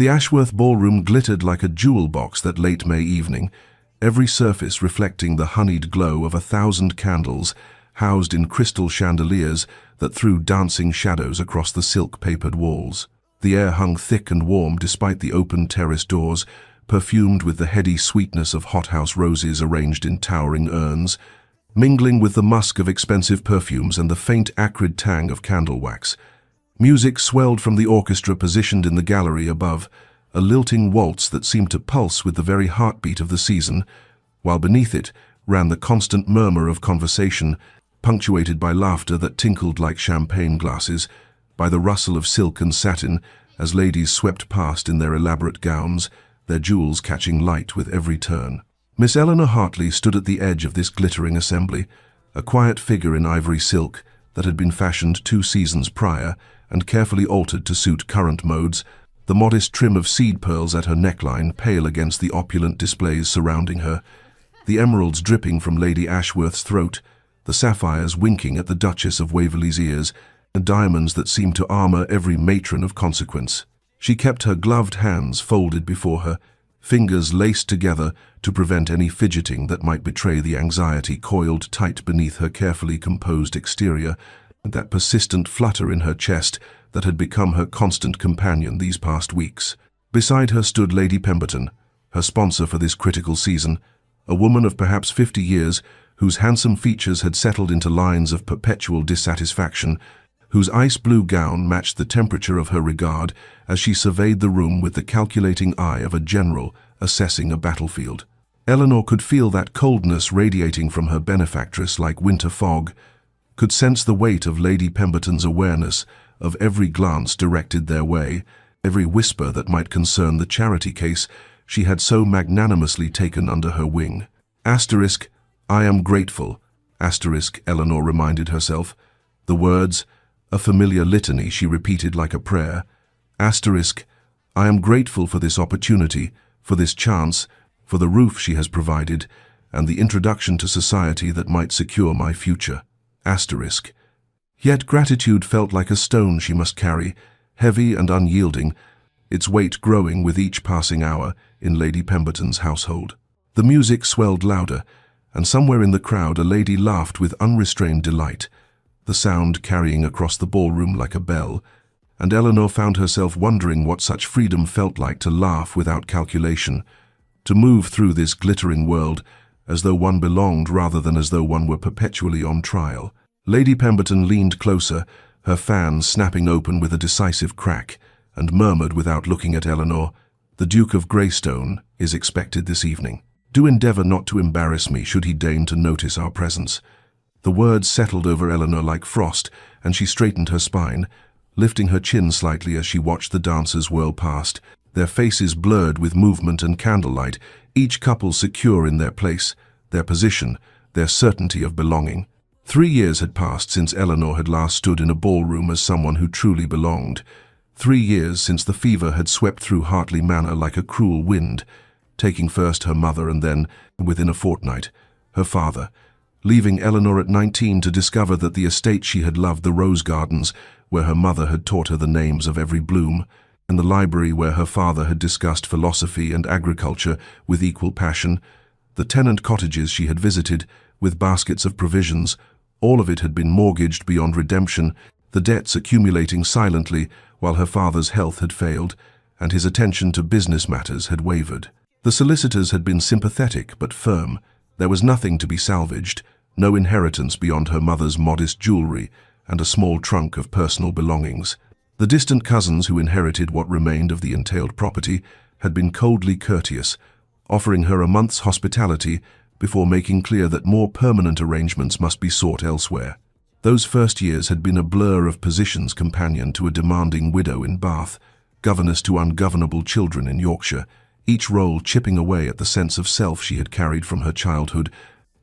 The Ashworth ballroom glittered like a jewel box that late May evening, every surface reflecting the honeyed glow of 1,000 candles housed in crystal chandeliers that threw dancing shadows across the silk-papered walls. The air hung thick and warm despite the open terrace doors, perfumed with the heady sweetness of hothouse roses arranged in towering urns, mingling with the musk of expensive perfumes and the faint acrid tang of candle wax. Music swelled from the orchestra positioned in the gallery above, a lilting waltz that seemed to pulse with the very heartbeat of the season, while beneath it ran the constant murmur of conversation, punctuated by laughter that tinkled like champagne glasses, by the rustle of silk and satin as ladies swept past in their elaborate gowns, their jewels catching light with every turn. Miss Eleanor Hartley stood at the edge of this glittering assembly, a quiet figure in ivory silk that had been fashioned 2 seasons prior and carefully altered to suit current modes, the modest trim of seed pearls at her neckline pale against the opulent displays surrounding her, the emeralds dripping from Lady Ashworth's throat, the sapphires winking at the Duchess of Waverley's ears, and diamonds that seemed to armor every matron of consequence. She kept her gloved hands folded before her, fingers laced together to prevent any fidgeting that might betray the anxiety coiled tight beneath her carefully composed exterior, and that persistent flutter in her chest that had become her constant companion these past weeks. Beside her stood Lady Pemberton, her sponsor for this critical season, a woman of perhaps 50 years, whose handsome features had settled into lines of perpetual dissatisfaction, whose ice-blue gown matched the temperature of her regard as she surveyed the room with the calculating eye of a general assessing a battlefield. Eleanor could feel that coldness radiating from her benefactress like winter fog, could sense the weight of Lady Pemberton's awareness of every glance directed their way, every whisper that might concern the charity case she had so magnanimously taken under her wing. Asterisk, I am grateful, asterisk, Eleanor reminded herself. The words, a familiar litany she repeated like a prayer. Asterisk, I am grateful for this opportunity, for this chance, for the roof she has provided, and the introduction to society that might secure my future. Asterisk. Yet gratitude felt like a stone she must carry, heavy and unyielding, its weight growing with each passing hour in Lady Pemberton's household. The music swelled louder, and somewhere in the crowd a lady laughed with unrestrained delight, the sound carrying across the ballroom like a bell, and Eleanor found herself wondering what such freedom felt like to laugh without calculation, to move through this glittering world as though one belonged rather than as though one were perpetually on trial. Lady Pemberton leaned closer, her fan snapping open with a decisive crack, and murmured without looking at Eleanor, "The Duke of Greystone is expected this evening. Do endeavour not to embarrass me should he deign to notice our presence." The words settled over Eleanor like frost, and she straightened her spine, lifting her chin slightly as she watched the dancers whirl past, their faces blurred with movement and candlelight, each couple secure in their place, their position, their certainty of belonging. 3 years had passed since Eleanor had last stood in a ballroom as someone who truly belonged. 3 years since the fever had swept through Hartley Manor like a cruel wind, taking first her mother and then, within a fortnight, her father, leaving Eleanor at 19 to discover that the estate she had loved, the rose gardens, where her mother had taught her the names of every bloom, and the library where her father had discussed philosophy and agriculture with equal passion, the tenant cottages she had visited, with baskets of provisions, all of it had been mortgaged beyond redemption, the debts accumulating silently while her father's health had failed, and his attention to business matters had wavered. The solicitors had been sympathetic but firm. There was nothing to be salvaged, no inheritance beyond her mother's modest jewelry and a small trunk of personal belongings. The distant cousins who inherited what remained of the entailed property had been coldly courteous, offering her a month's hospitality before making clear that more permanent arrangements must be sought elsewhere. Those first years had been a blur of positions, companion to a demanding widow in Bath, governess to ungovernable children in Yorkshire, each role chipping away at the sense of self she had carried from her childhood,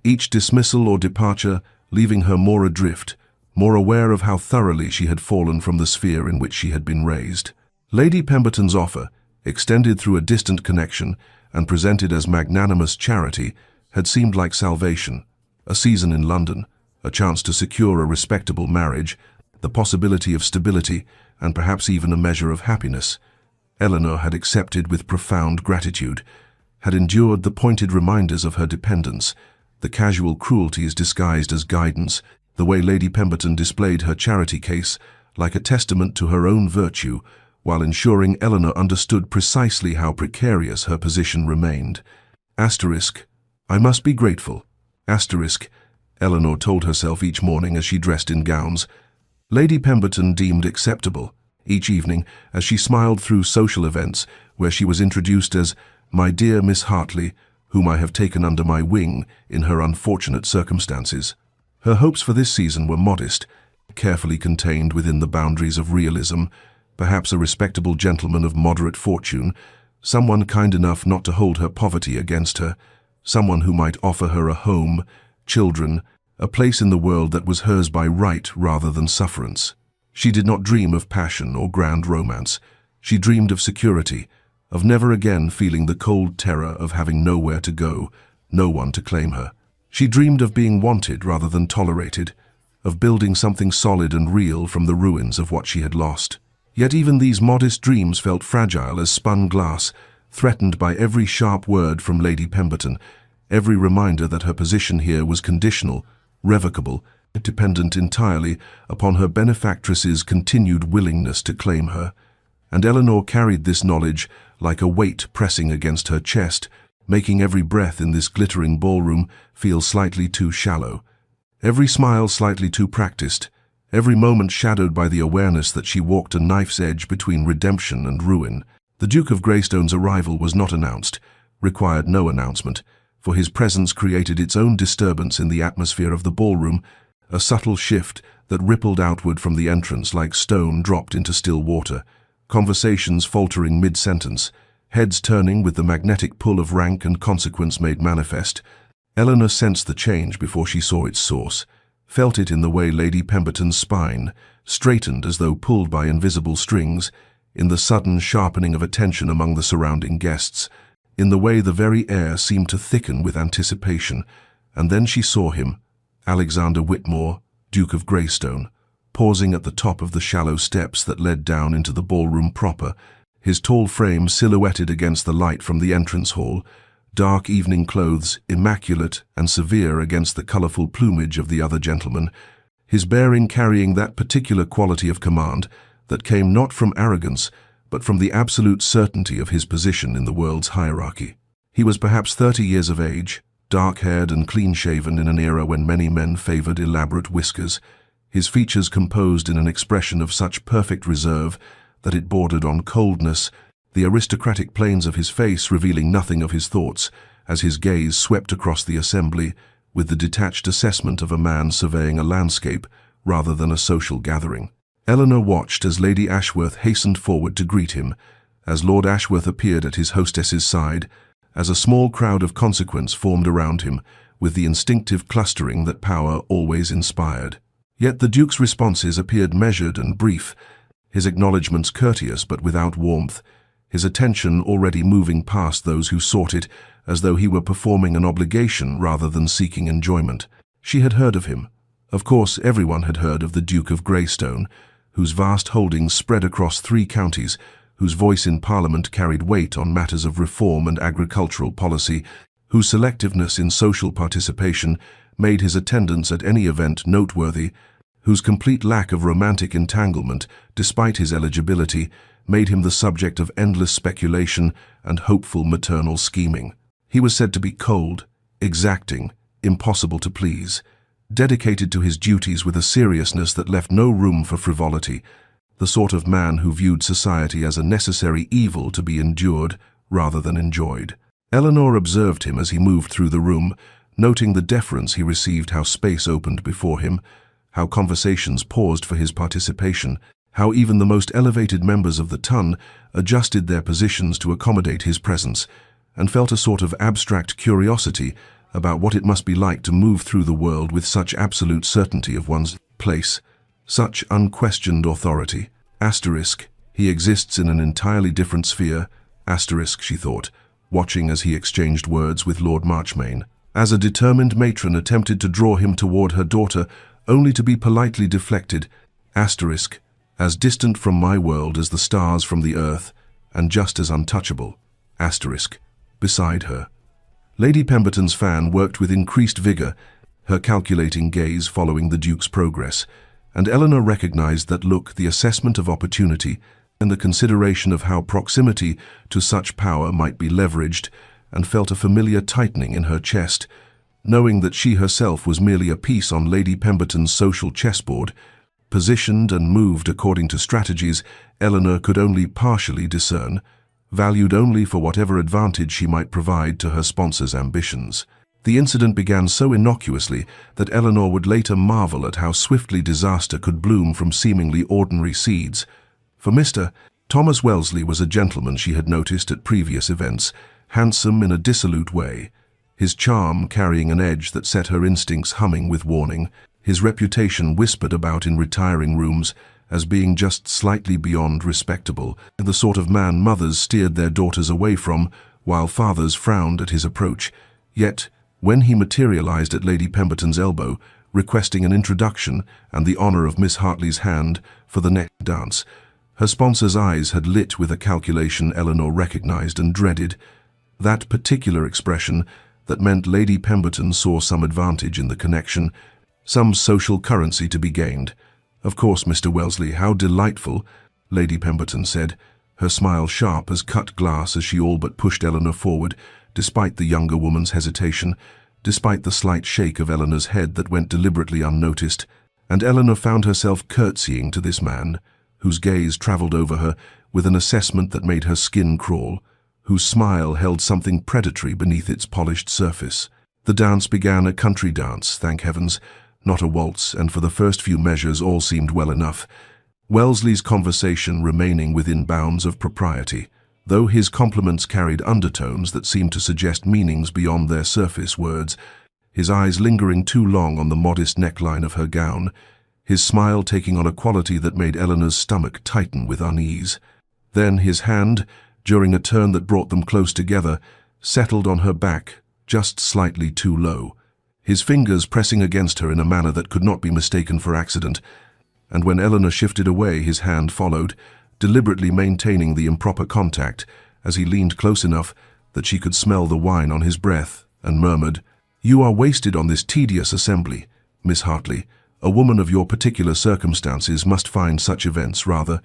each dismissal or departure leaving her more adrift, more aware of how thoroughly she had fallen from the sphere in which she had been raised. Lady Pemberton's offer, extended through a distant connection and presented as magnanimous charity, had seemed like salvation, a season in London, a chance to secure a respectable marriage, the possibility of stability, and perhaps even a measure of happiness. Eleanor had accepted with profound gratitude, had endured the pointed reminders of her dependence, the casual cruelties disguised as guidance, the way Lady Pemberton displayed her charity case like a testament to her own virtue, while ensuring Eleanor understood precisely how precarious her position remained. Asterisk, I must be grateful. Asterisk, Eleanor told herself each morning as she dressed in gowns Lady Pemberton deemed acceptable, each evening as she smiled through social events where she was introduced as "My dear Miss Hartley, whom I have taken under my wing in her unfortunate circumstances." Her hopes for this season were modest, carefully contained within the boundaries of realism, perhaps a respectable gentleman of moderate fortune, someone kind enough not to hold her poverty against her, someone who might offer her a home, children, a place in the world that was hers by right rather than sufferance. She did not dream of passion or grand romance. She dreamed of security, of never again feeling the cold terror of having nowhere to go, no one to claim her. She dreamed of being wanted rather than tolerated, of building something solid and real from the ruins of what she had lost. Yet even these modest dreams felt fragile as spun glass, threatened by every sharp word from Lady Pemberton, every reminder that her position here was conditional, revocable, dependent entirely upon her benefactress's continued willingness to claim her. And Eleanor carried this knowledge like a weight pressing against her chest, making every breath in this glittering ballroom feel slightly too shallow, every smile slightly too practiced, every moment shadowed by the awareness that she walked a knife's edge between redemption and ruin. The Duke of Greystone's arrival was not announced, required no announcement, for his presence created its own disturbance in the atmosphere of the ballroom, a subtle shift that rippled outward from the entrance like stone dropped into still water, conversations faltering mid-sentence, heads turning with the magnetic pull of rank and consequence made manifest. Eleanor sensed the change before she saw its source, felt it in the way Lady Pemberton's spine straightened as though pulled by invisible strings, in the sudden sharpening of attention among the surrounding guests, in the way the very air seemed to thicken with anticipation. And then she saw him, Alexander Whitmore, Duke of Greystone, pausing at the top of the shallow steps that led down into the ballroom proper, his tall frame silhouetted against the light from the entrance hall, dark evening clothes immaculate and severe against the colourful plumage of the other gentlemen, his bearing carrying that particular quality of command that came not from arrogance, but from the absolute certainty of his position in the world's hierarchy. He was perhaps 30 years of age, dark-haired and clean-shaven in an era when many men favoured elaborate whiskers, his features composed in an expression of such perfect reserve that it bordered on coldness, the aristocratic planes of his face revealing nothing of his thoughts, as his gaze swept across the assembly with the detached assessment of a man surveying a landscape rather than a social gathering. Eleanor watched as Lady Ashworth hastened forward to greet him, as Lord Ashworth appeared at his hostess's side, as a small crowd of consequence formed around him, with the instinctive clustering that power always inspired. Yet the Duke's responses appeared measured and brief, his acknowledgments courteous but without warmth, his attention already moving past those who sought it, as though he were performing an obligation rather than seeking enjoyment. She had heard of him. Of course, everyone had heard of the Duke of Greystone, whose vast holdings spread across 3 counties, whose voice in Parliament carried weight on matters of reform and agricultural policy, whose selectiveness in social participation made his attendance at any event noteworthy, whose complete lack of romantic entanglement, despite his eligibility, made him the subject of endless speculation and hopeful maternal scheming. He was said to be cold, exacting, impossible to please, dedicated to his duties with a seriousness that left no room for frivolity, the sort of man who viewed society as a necessary evil to be endured rather than enjoyed. Eleanor observed him as he moved through the room, noting the deference he received, how space opened before him, how conversations paused for his participation, how even the most elevated members of the ton adjusted their positions to accommodate his presence, and felt a sort of abstract curiosity about what it must be like to move through the world with such absolute certainty of one's place, such unquestioned authority. Asterisk, he exists in an entirely different sphere. Asterisk, she thought, watching as he exchanged words with Lord Marchmain. As a determined matron attempted to draw him toward her daughter, only to be politely deflected. Asterisk, as distant from my world as the stars from the earth. and just as untouchable. Beside her. Lady Pemberton's fan worked with increased vigor, her calculating gaze following the Duke's progress, and Eleanor recognized that look, the assessment of opportunity, and the consideration of how proximity to such power might be leveraged, and felt a familiar tightening in her chest, knowing that she herself was merely a piece on Lady Pemberton's social chessboard, positioned and moved according to strategies Eleanor could only partially discern, valued only for whatever advantage she might provide to her sponsor's ambitions. The incident began so innocuously that Eleanor would later marvel at how swiftly disaster could bloom from seemingly ordinary seeds. For Mr. Thomas Wellesley was a gentleman she had noticed at previous events, handsome in a dissolute way, his charm carrying an edge that set her instincts humming with warning, his reputation whispered about in retiring rooms as being just slightly beyond respectable, the sort of man mothers steered their daughters away from, while fathers frowned at his approach. Yet, when he materialized at Lady Pemberton's elbow, requesting an introduction and the honor of Miss Hartley's hand for the next dance, her sponsor's eyes had lit with a calculation Eleanor recognized and dreaded. That particular expression that meant Lady Pemberton saw some advantage in the connection, some social currency to be gained. "Of course, Mr. Wellesley, how delightful," Lady Pemberton said, her smile sharp as cut glass as she all but pushed Eleanor forward, despite the younger woman's hesitation, despite the slight shake of Eleanor's head that went deliberately unnoticed, and Eleanor found herself curtsying to this man, whose gaze traveled over her with an assessment that made her skin crawl, whose smile held something predatory beneath its polished surface. The dance began a country dance, thank heavens, not a waltz, and for the first few measures all seemed well enough, Wellesley's conversation remaining within bounds of propriety, though his compliments carried undertones that seemed to suggest meanings beyond their surface words, his eyes lingering too long on the modest neckline of her gown, his smile taking on a quality that made Eleanor's stomach tighten with unease. Then his hand, during a turn that brought them close together, settled on her back, just slightly too low, his fingers pressing against her in a manner that could not be mistaken for accident, and when Eleanor shifted away, his hand followed, deliberately maintaining the improper contact as he leaned close enough that she could smell the wine on his breath, and murmured, "You are wasted on this tedious assembly, Miss Hartley. A woman of your particular circumstances must find such events rather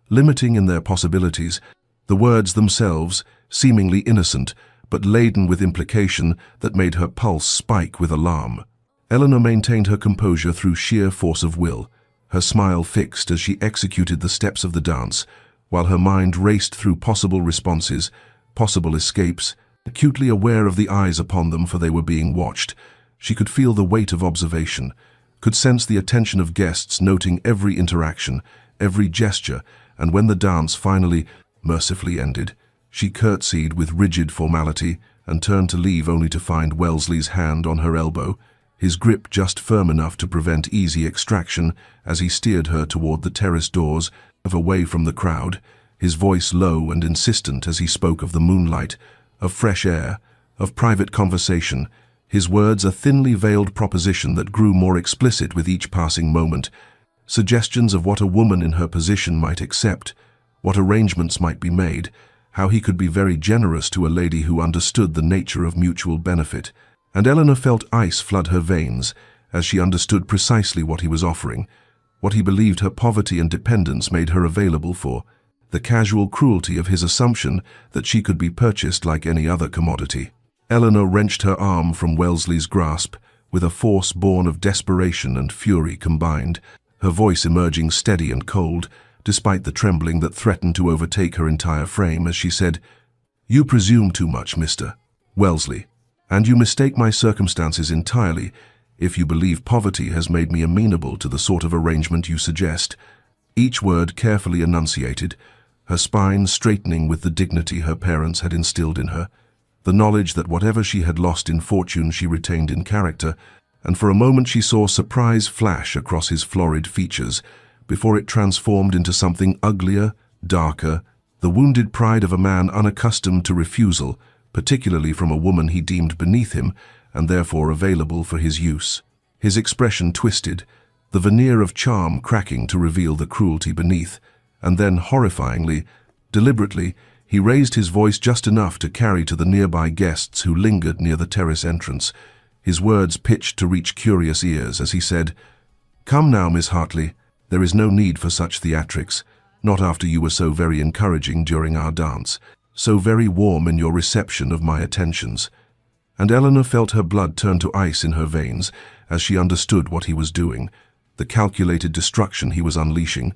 limiting in their possibilities." The words themselves, seemingly innocent, but laden with implication that made her pulse spike with alarm. Eleanor maintained her composure through sheer force of will, her smile fixed as she executed the steps of the dance, while her mind raced through possible responses, possible escapes, acutely aware of the eyes upon them, for they were being watched. She could feel the weight of observation, could sense the attention of guests noting every interaction, every gesture, and when the dance finally, mercifully ended, she curtsied with rigid formality and turned to leave only to find Wellesley's hand on her elbow, his grip just firm enough to prevent easy extraction as he steered her toward the terrace doors, away from the crowd, his voice low and insistent as he spoke of the moonlight, of fresh air, of private conversation, his words a thinly veiled proposition that grew more explicit with each passing moment, suggestions of what a woman in her position might accept, what arrangements might be made, how he could be very generous to a lady who understood the nature of mutual benefit. And Eleanor felt ice flood her veins as she understood precisely what he was offering, what he believed her poverty and dependence made her available for, the casual cruelty of his assumption that she could be purchased like any other commodity. Eleanor wrenched her arm from Wellesley's grasp with a force born of desperation and fury combined, her voice emerging steady and cold, despite the trembling that threatened to overtake her entire frame as she said, "You presume too much, Mr. Wellesley, and you mistake my circumstances entirely if you believe poverty has made me amenable to the sort of arrangement you suggest." Each word carefully enunciated, her spine straightening with the dignity her parents had instilled in her, the knowledge that whatever she had lost in fortune she retained in character, and for a moment she saw surprise flash across his florid features, before it transformed into something uglier, darker, the wounded pride of a man unaccustomed to refusal, particularly from a woman he deemed beneath him and therefore available for his use. His expression twisted, the veneer of charm cracking to reveal the cruelty beneath, and then, horrifyingly, deliberately, He raised his voice just enough to carry to the nearby guests who lingered near the terrace entrance. His words pitched to reach curious ears as he said, "Come now, Miss Hartley. There is no need for such theatrics, not after you were so very encouraging during our dance, so very warm in your reception of my attentions." And Eleanor felt her blood turn to ice in her veins as she understood what he was doing, the calculated destruction he was unleashing.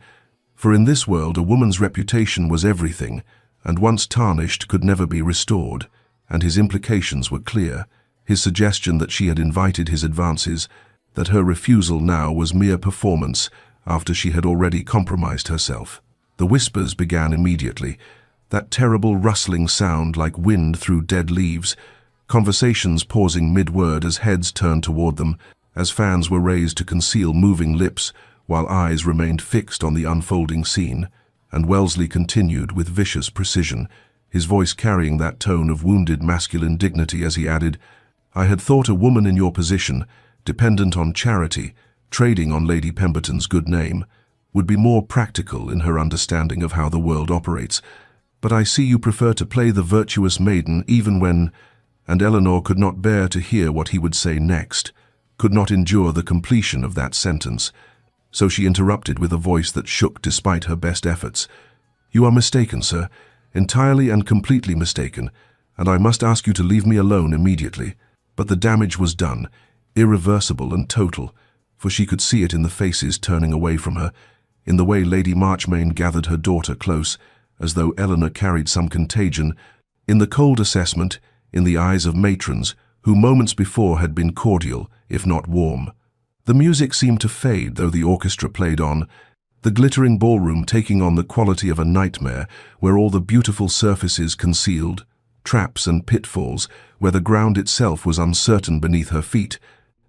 For in this world a woman's reputation was everything, and once tarnished could never be restored, and his implications were clear. His suggestion that she had invited his advances, that her refusal now was mere performance after she had already compromised herself. The whispers began immediately, that terrible rustling sound like wind through dead leaves, conversations pausing mid-word as heads turned toward them, as fans were raised to conceal moving lips while eyes remained fixed on the unfolding scene. And Wellesley continued with vicious precision, his voice carrying that tone of wounded masculine dignity as he added, "I had thought a woman in your position, dependent on charity, trading on Lady Pemberton's good name, would be more practical in her understanding of how the world operates. But I see you prefer to play the virtuous maiden even when—" And Eleanor could not bear to hear what he would say next, could not endure the completion of that sentence. So she interrupted with a voice that shook despite her best efforts. "You are mistaken, sir, entirely and completely mistaken, and I must ask you to leave me alone immediately." But the damage was done, irreversible and total, for she could see it in the faces turning away from her, in the way Lady Marchmain gathered her daughter close, as though Eleanor carried some contagion, in the cold assessment, in the eyes of matrons, who moments before had been cordial, if not warm. The music seemed to fade, though the orchestra played on, the glittering ballroom taking on the quality of a nightmare, where all the beautiful surfaces concealed, traps and pitfalls, where the ground itself was uncertain beneath her feet,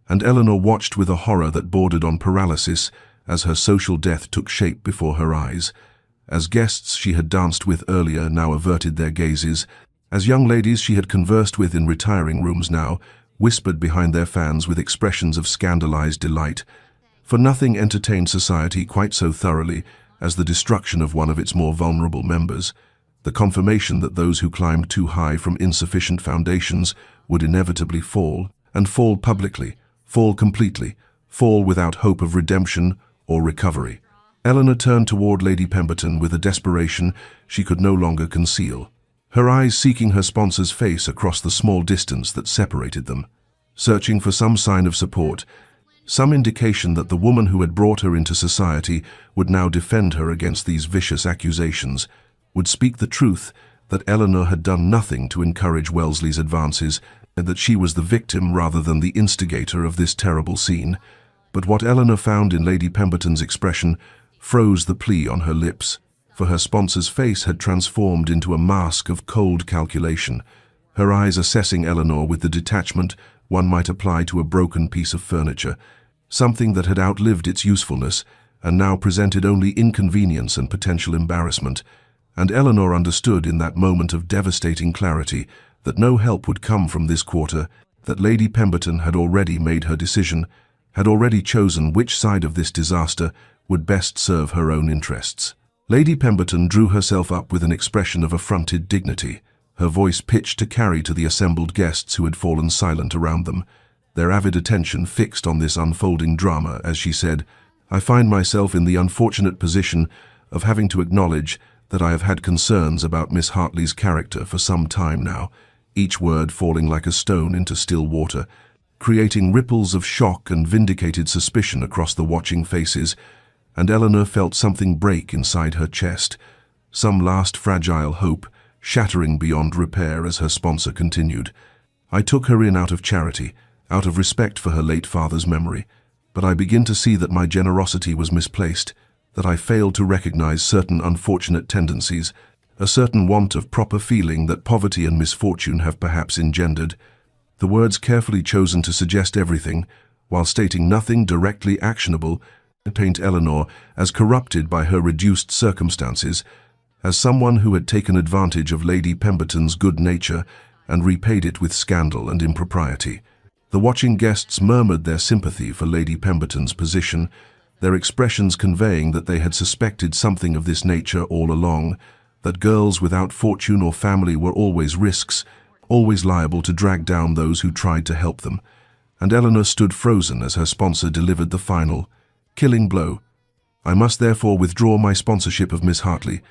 and Eleanor watched with a horror that bordered on paralysis as her social death took shape before her eyes, as guests she had danced with earlier now averted their gazes, as young ladies she had conversed with in retiring rooms now whispered behind their fans with expressions of scandalized delight, for nothing entertained society quite so thoroughly as the destruction of one of its more vulnerable members, the confirmation that those who climbed too high from insufficient foundations would inevitably fall, and fall publicly, fall completely, fall without hope of redemption or recovery. Eleanor turned toward Lady Pemberton with a desperation she could no longer conceal, her eyes seeking her sponsor's face across the small distance that separated them, searching for some sign of support, some indication that the woman who had brought her into society would now defend her against these vicious accusations, would speak the truth that Eleanor had done nothing to encourage Wellesley's advances, and that she was the victim rather than the instigator of this terrible scene. But what Eleanor found in Lady Pemberton's expression froze the plea on her lips, for her sponsor's face had transformed into a mask of cold calculation, her eyes assessing Eleanor with the detachment one might apply to a broken piece of furniture, something that had outlived its usefulness and now presented only inconvenience and potential embarrassment. And Eleanor understood in that moment of devastating clarity that no help would come from this quarter, that Lady Pemberton had already made her decision, had already chosen which side of this disaster would best serve her own interests. Lady Pemberton drew herself up with an expression of affronted dignity, her voice pitched to carry to the assembled guests who had fallen silent around them, their avid attention fixed on this unfolding drama as she said, "I find myself in the unfortunate position of having to acknowledge that I have had concerns about Miss Hartley's character for some time now, each word falling like a stone into still water, creating ripples of shock and vindicated suspicion across the watching faces, and Eleanor felt something break inside her chest, some last fragile hope shattering beyond repair as her sponsor continued. I took her in out of charity, out of respect for her late father's memory, but I begin to see that my generosity was misplaced, that I failed to recognize certain unfortunate tendencies, a certain want of proper feeling that poverty and misfortune have perhaps engendered." The words carefully chosen to suggest everything, while stating nothing directly actionable, paint Eleanor as corrupted by her reduced circumstances, as someone who had taken advantage of Lady Pemberton's good nature and repaid it with scandal and impropriety. The watching guests murmured their sympathy for Lady Pemberton's position, their expressions conveying that they had suspected something of this nature all along, that girls without fortune or family were always risks, always liable to drag down those who tried to help them. And Eleanor stood frozen as her sponsor delivered the final, killing blow. I must therefore withdraw my sponsorship of Miss Hartley,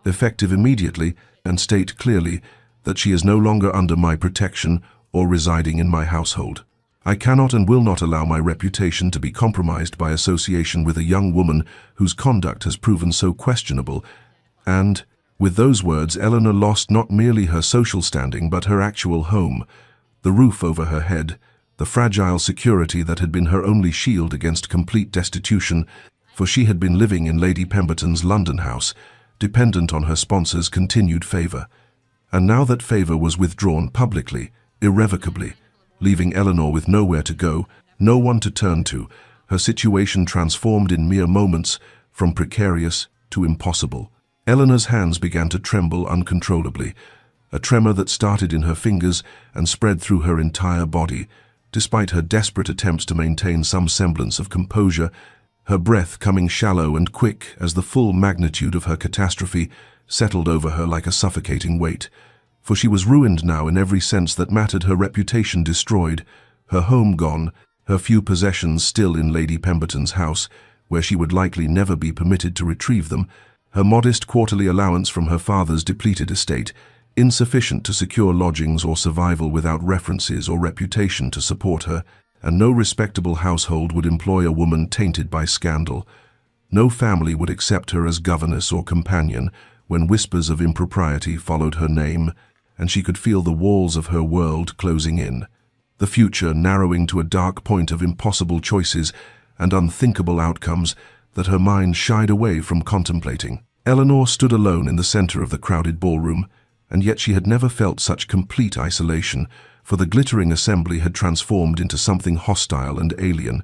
effective immediately, and state clearly that she is no longer under my protection or residing in my household. I cannot and will not allow my reputation to be compromised by association with a young woman whose conduct has proven so questionable. And, with those words, Eleanor lost not merely her social standing but her actual home, the roof over her head, the fragile security that had been her only shield against complete destitution, for she had been living in Lady Pemberton's London house, dependent on her sponsor's continued favour. And now that favour was withdrawn publicly, irrevocably, leaving Eleanor with nowhere to go, no one to turn to, her situation transformed in mere moments from precarious to impossible. Eleanor's hands began to tremble uncontrollably, a tremor that started in her fingers and spread through her entire body. Despite her desperate attempts to maintain some semblance of composure, her breath coming shallow and quick as the full magnitude of her catastrophe settled over her like a suffocating weight. For she was ruined now in every sense that mattered, her reputation destroyed, her home gone, her few possessions still in Lady Pemberton's house, where she would likely never be permitted to retrieve them, her modest quarterly allowance from her father's depleted estate, insufficient to secure lodgings or survival without references or reputation to support her, and no respectable household would employ a woman tainted by scandal. No family would accept her as governess or companion when whispers of impropriety followed her name, and she could feel the walls of her world closing in, the future narrowing to a dark point of impossible choices and unthinkable outcomes that her mind shied away from contemplating. Eleanor stood alone in the center of the crowded ballroom, and yet she had never felt such complete isolation, for the glittering assembly had transformed into something hostile and alien.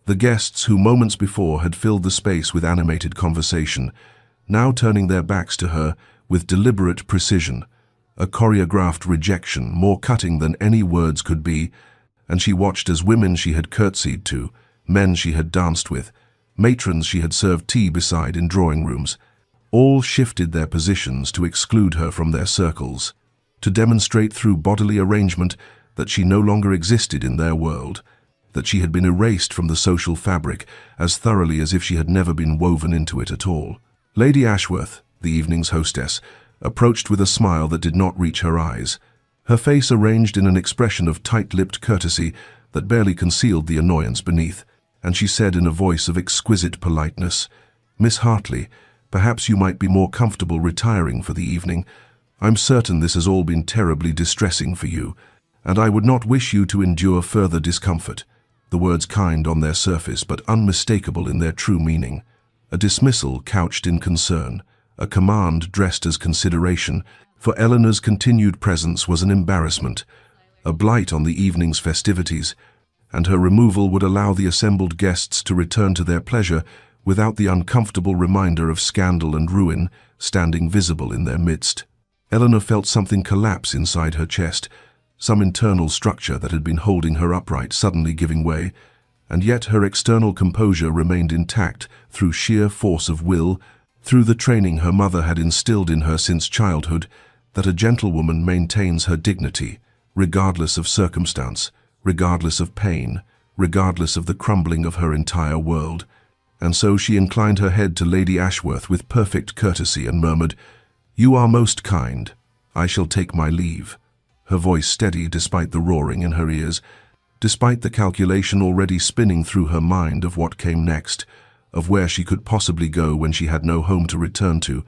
The guests who moments before had filled the space with animated conversation, now turning their backs to her with deliberate precision, a choreographed rejection more cutting than any words could be, and she watched as women she had curtsied to, men she had danced with, matrons she had served tea beside in drawing rooms, all shifted their positions to exclude her from their circles, to demonstrate through bodily arrangement that she no longer existed in their world, that she had been erased from the social fabric as thoroughly as if she had never been woven into it at all. Lady Ashworth, the evening's hostess, approached with a smile that did not reach her eyes, her face arranged in an expression of tight-lipped courtesy that barely concealed the annoyance beneath, and she said in a voice of exquisite politeness, "Miss Hartley, perhaps you might be more comfortable retiring for the evening. I'm certain this has all been terribly distressing for you, and I would not wish you to endure further discomfort." The words kind on their surface, but unmistakable in their true meaning. A dismissal couched in concern, a command dressed as consideration, for Eleanor's continued presence was an embarrassment, a blight on the evening's festivities, and her removal would allow the assembled guests to return to their pleasure without the uncomfortable reminder of scandal and ruin standing visible in their midst. Eleanor felt something collapse inside her chest, some internal structure that had been holding her upright suddenly giving way, and yet her external composure remained intact through sheer force of will, through the training her mother had instilled in her since childhood, that a gentlewoman maintains her dignity, regardless of circumstance, regardless of pain, regardless of the crumbling of her entire world. And so she inclined her head to Lady Ashworth with perfect courtesy and murmured, "You are most kind. I shall take my leave." Her voice steady despite the roaring in her ears, despite the calculation already spinning through her mind of what came next, of where she could possibly go when she had no home to return to.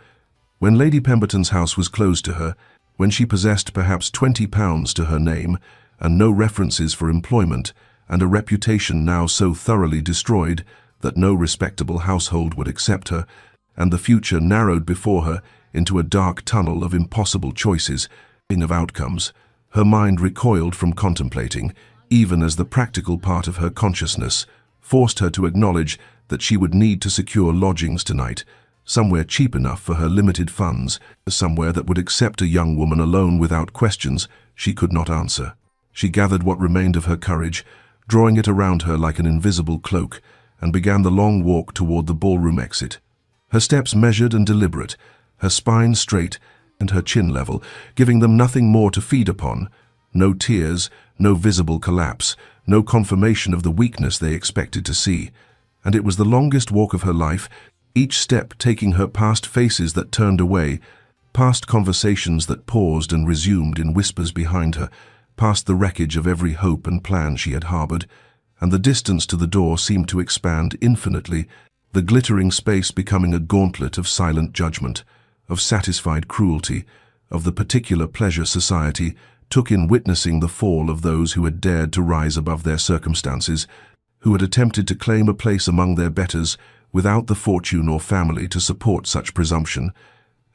When Lady Pemberton's house was closed to her, when she possessed perhaps £20 to her name, and no references for employment, and a reputation now so thoroughly destroyed that no respectable household would accept her, and the future narrowed before her into a dark tunnel of impossible choices, of outcomes, her mind recoiled from contemplating, even as the practical part of her consciousness forced her to acknowledge that she would need to secure lodgings tonight, somewhere cheap enough for her limited funds, somewhere that would accept a young woman alone without questions she could not answer. She gathered what remained of her courage, drawing it around her like an invisible cloak, and began the long walk toward the ballroom exit. Her steps measured and deliberate, her spine straight and her chin level, giving them nothing more to feed upon. No tears, no visible collapse, no confirmation of the weakness they expected to see. And it was the longest walk of her life, each step taking her past faces that turned away, past conversations that paused and resumed in whispers behind her, past the wreckage of every hope and plan she had harbored, and the distance to the door seemed to expand infinitely, the glittering space becoming a gauntlet of silent judgment, of satisfied cruelty, of the particular pleasure society took in witnessing the fall of those who had dared to rise above their circumstances, who had attempted to claim a place among their betters without the fortune or family to support such presumption.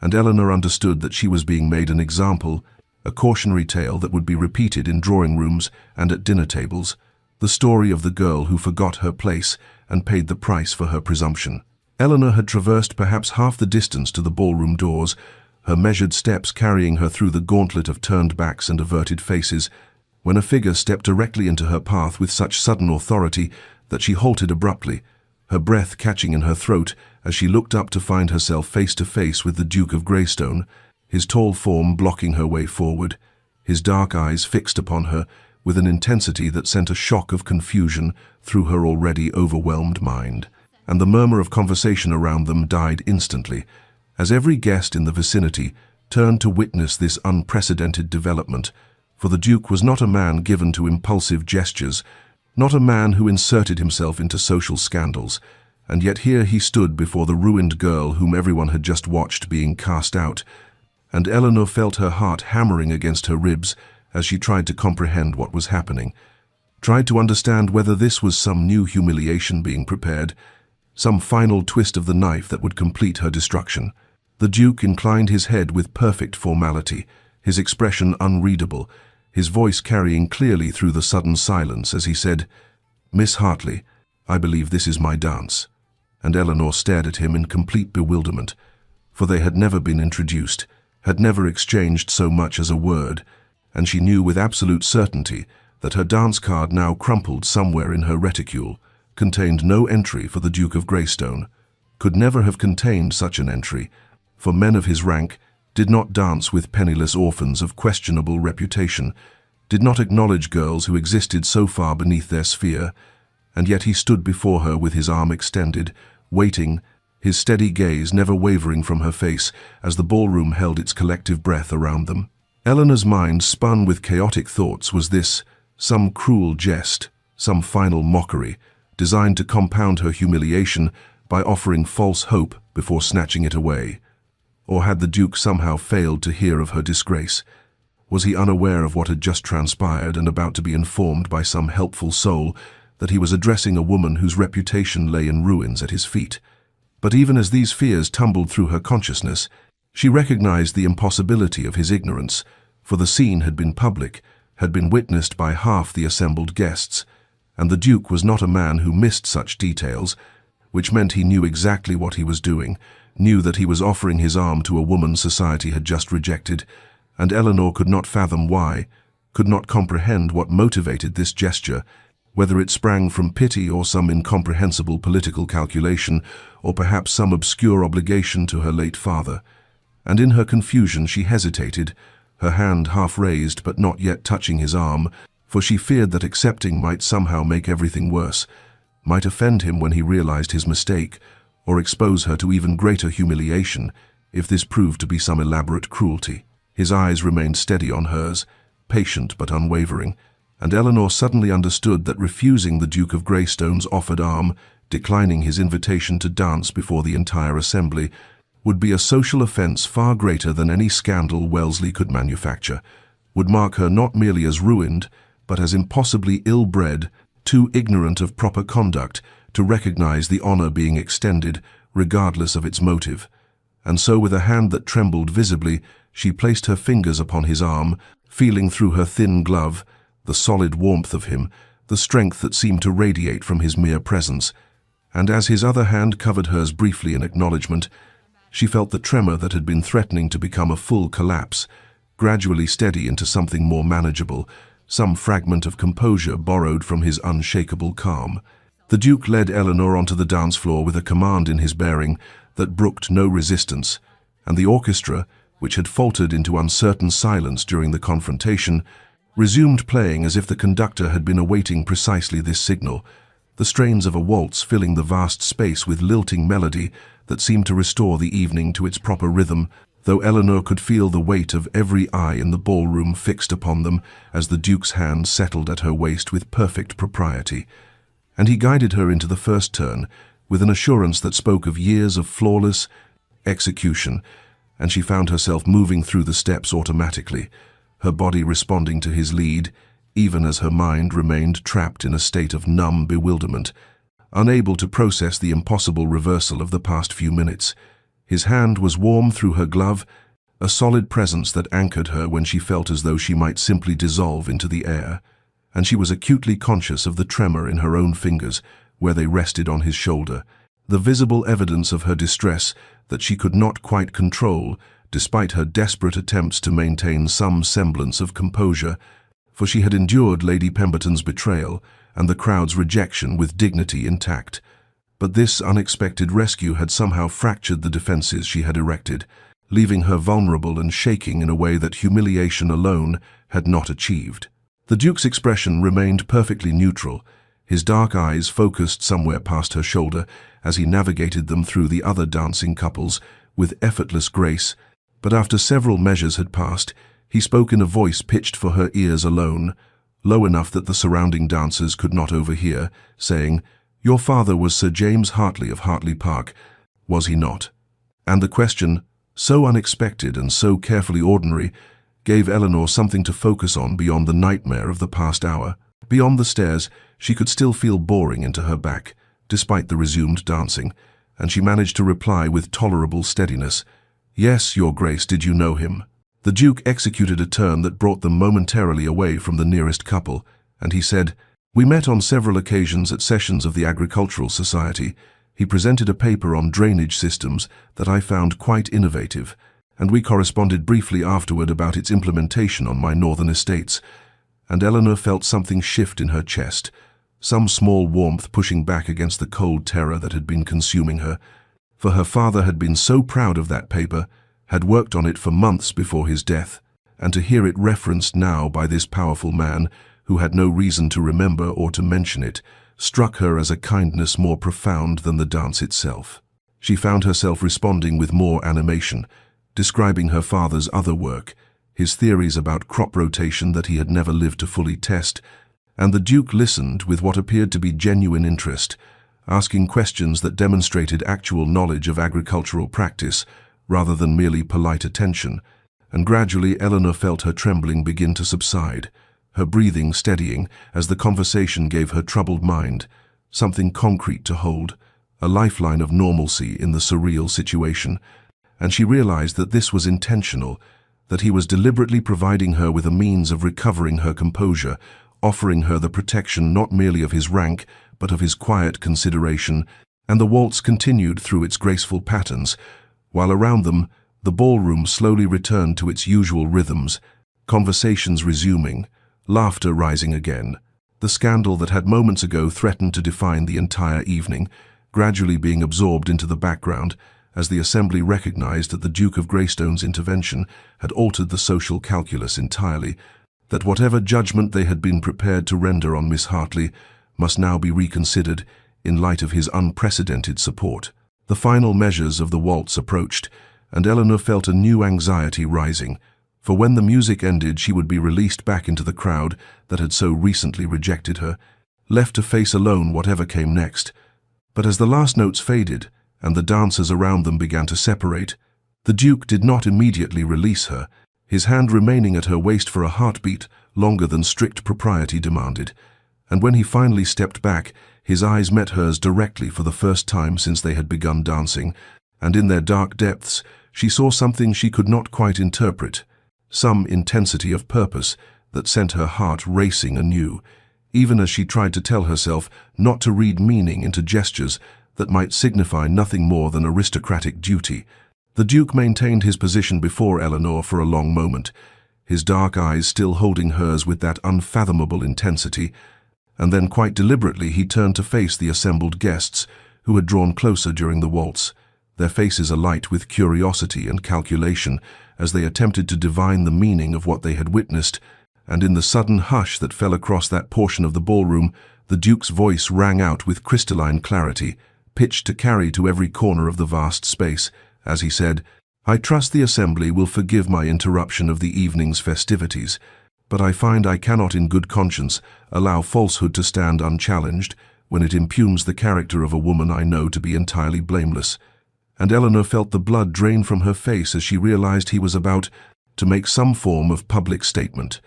And Eleanor understood that she was being made an example, a cautionary tale that would be repeated in drawing rooms and at dinner tables, the story of the girl who forgot her place and paid the price for her presumption. Eleanor had traversed perhaps half the distance to the ballroom doors, her measured steps carrying her through the gauntlet of turned backs and averted faces, when a figure stepped directly into her path with such sudden authority that she halted abruptly, her breath catching in her throat as she looked up to find herself face to face with the Duke of Greystone, his tall form blocking her way forward, his dark eyes fixed upon her with an intensity that sent a shock of confusion through her already overwhelmed mind. And the murmur of conversation around them died instantly, as every guest in the vicinity turned to witness this unprecedented development, for the Duke was not a man given to impulsive gestures, not a man who inserted himself into social scandals, and yet here he stood before the ruined girl whom everyone had just watched being cast out, and Eleanor felt her heart hammering against her ribs as she tried to comprehend what was happening, tried to understand whether this was some new humiliation being prepared, some final twist of the knife that would complete her destruction. The Duke inclined his head with perfect formality, his expression unreadable, his voice carrying clearly through the sudden silence as he said, "Miss Hartley, I believe this is my dance." And Eleanor stared at him in complete bewilderment, for they had never been introduced, had never exchanged so much as a word, and she knew with absolute certainty that her dance card, now crumpled somewhere in her reticule, contained no entry for the Duke of Greystone, could never have contained such an entry, for men of his rank did not dance with penniless orphans of questionable reputation, did not acknowledge girls who existed so far beneath their sphere, and yet he stood before her with his arm extended, waiting, his steady gaze never wavering from her face as the ballroom held its collective breath around them. Eleanor's mind, spun with chaotic thoughts, was this some cruel jest, some final mockery, designed to compound her humiliation by offering false hope before snatching it away? Or had the Duke somehow failed to hear of her disgrace? Was he unaware of what had just transpired and about to be informed by some helpful soul that he was addressing a woman whose reputation lay in ruins at his feet? But even as these fears tumbled through her consciousness, she recognized the impossibility of his ignorance, for the scene had been public, had been witnessed by half the assembled guests, and the Duke was not a man who missed such details, which meant he knew exactly what he was doing, knew that he was offering his arm to a woman society had just rejected, and Eleanor could not fathom why, could not comprehend what motivated this gesture, whether it sprang from pity or some incomprehensible political calculation, or perhaps some obscure obligation to her late father. And in her confusion she hesitated, her hand half raised but not yet touching his arm, for she feared that accepting might somehow make everything worse, might offend him when he realized his mistake, or expose her to even greater humiliation if this proved to be some elaborate cruelty. His eyes remained steady on hers, patient but unwavering, and Eleanor suddenly understood that refusing the Duke of Greystone's offered arm, declining his invitation to dance before the entire assembly, would be a social offense far greater than any scandal Wellesley could manufacture, would mark her not merely as ruined, but as impossibly ill-bred, too ignorant of proper conduct to recognize the honor being extended, regardless of its motive. And so, with a hand that trembled visibly, she placed her fingers upon his arm, feeling through her thin glove the solid warmth of him, the strength that seemed to radiate from his mere presence. And as his other hand covered hers briefly in acknowledgement, she felt the tremor that had been threatening to become a full collapse, gradually steady into something more manageable, some fragment of composure borrowed from his unshakable calm. The Duke led Eleanor onto the dance floor with a command in his bearing that brooked no resistance, and the orchestra, which had faltered into uncertain silence during the confrontation, resumed playing as if the conductor had been awaiting precisely this signal, the strains of a waltz filling the vast space with lilting melody that seemed to restore the evening to its proper rhythm, though Eleanor could feel the weight of every eye in the ballroom fixed upon them as the Duke's hand settled at her waist with perfect propriety. And he guided her into the first turn with an assurance that spoke of years of flawless execution, and she found herself moving through the steps automatically, her body responding to his lead, even as her mind remained trapped in a state of numb bewilderment, unable to process the impossible reversal of the past few minutes. His hand was warm through her glove, a solid presence that anchored her when she felt as though she might simply dissolve into the air, and she was acutely conscious of the tremor in her own fingers where they rested on his shoulder, the visible evidence of her distress that she could not quite control despite her desperate attempts to maintain some semblance of composure, for she had endured Lady Pemberton's betrayal and the crowd's rejection with dignity intact. But this unexpected rescue had somehow fractured the defenses she had erected, leaving her vulnerable and shaking in a way that humiliation alone had not achieved. The Duke's expression remained perfectly neutral, his dark eyes focused somewhere past her shoulder as he navigated them through the other dancing couples with effortless grace, but after several measures had passed, he spoke in a voice pitched for her ears alone, low enough that the surrounding dancers could not overhear, saying, "Your father was Sir James Hartley of Hartley Park, was he not?" And the question, so unexpected and so carefully ordinary, gave Eleanor something to focus on beyond the nightmare of the past hour. Beyond the stairs, she could still feel boring into her back, despite the resumed dancing, and she managed to reply with tolerable steadiness, "Yes, Your Grace, did you know him?" The Duke executed a turn that brought them momentarily away from the nearest couple, and he said, "We met on several occasions at sessions of the Agricultural Society. He presented a paper on drainage systems that I found quite innovative, and we corresponded briefly afterward about its implementation on my northern estates." And Eleanor felt something shift in her chest, some small warmth pushing back against the cold terror that had been consuming her. For her father had been so proud of that paper, had worked on it for months before his death, and to hear it referenced now by this powerful man, who had no reason to remember or to mention it, struck her as a kindness more profound than the dance itself. She found herself responding with more animation, describing her father's other work, his theories about crop rotation that he had never lived to fully test, and the Duke listened with what appeared to be genuine interest, asking questions that demonstrated actual knowledge of agricultural practice rather than merely polite attention, and gradually Eleanor felt her trembling begin to subside, her breathing steadying as the conversation gave her troubled mind something concrete to hold, a lifeline of normalcy in the surreal situation, and she realized that this was intentional, that he was deliberately providing her with a means of recovering her composure, offering her the protection not merely of his rank, but of his quiet consideration, and the waltz continued through its graceful patterns, while around them, the ballroom slowly returned to its usual rhythms, conversations resuming, laughter rising again, the scandal that had moments ago threatened to define the entire evening, gradually being absorbed into the background, as the assembly recognized that the Duke of Greystone's intervention had altered the social calculus entirely, that whatever judgment they had been prepared to render on Miss Hartley must now be reconsidered in light of his unprecedented support. The final measures of the waltz approached, and Eleanor felt a new anxiety rising, for when the music ended she would be released back into the crowd that had so recently rejected her, left to face alone whatever came next. But as the last notes faded, and the dancers around them began to separate, the Duke did not immediately release her, his hand remaining at her waist for a heartbeat longer than strict propriety demanded, and when he finally stepped back, his eyes met hers directly for the first time since they had begun dancing, and in their dark depths she saw something she could not quite interpret, some intensity of purpose that sent her heart racing anew, even as she tried to tell herself not to read meaning into gestures that might signify nothing more than aristocratic duty. The Duke maintained his position before Eleanor for a long moment, his dark eyes still holding hers with that unfathomable intensity, and then quite deliberately he turned to face the assembled guests, who had drawn closer during the waltz, their faces alight with curiosity and calculation as they attempted to divine the meaning of what they had witnessed, and in the sudden hush that fell across that portion of the ballroom, the Duke's voice rang out with crystalline clarity, pitched to carry to every corner of the vast space, as he said, "I trust the assembly will forgive my interruption of the evening's festivities, but I find I cannot in good conscience allow falsehood to stand unchallenged when it impugns the character of a woman I know to be entirely blameless." And Eleanor felt the blood drain from her face as she realized he was about to make some form of public statement,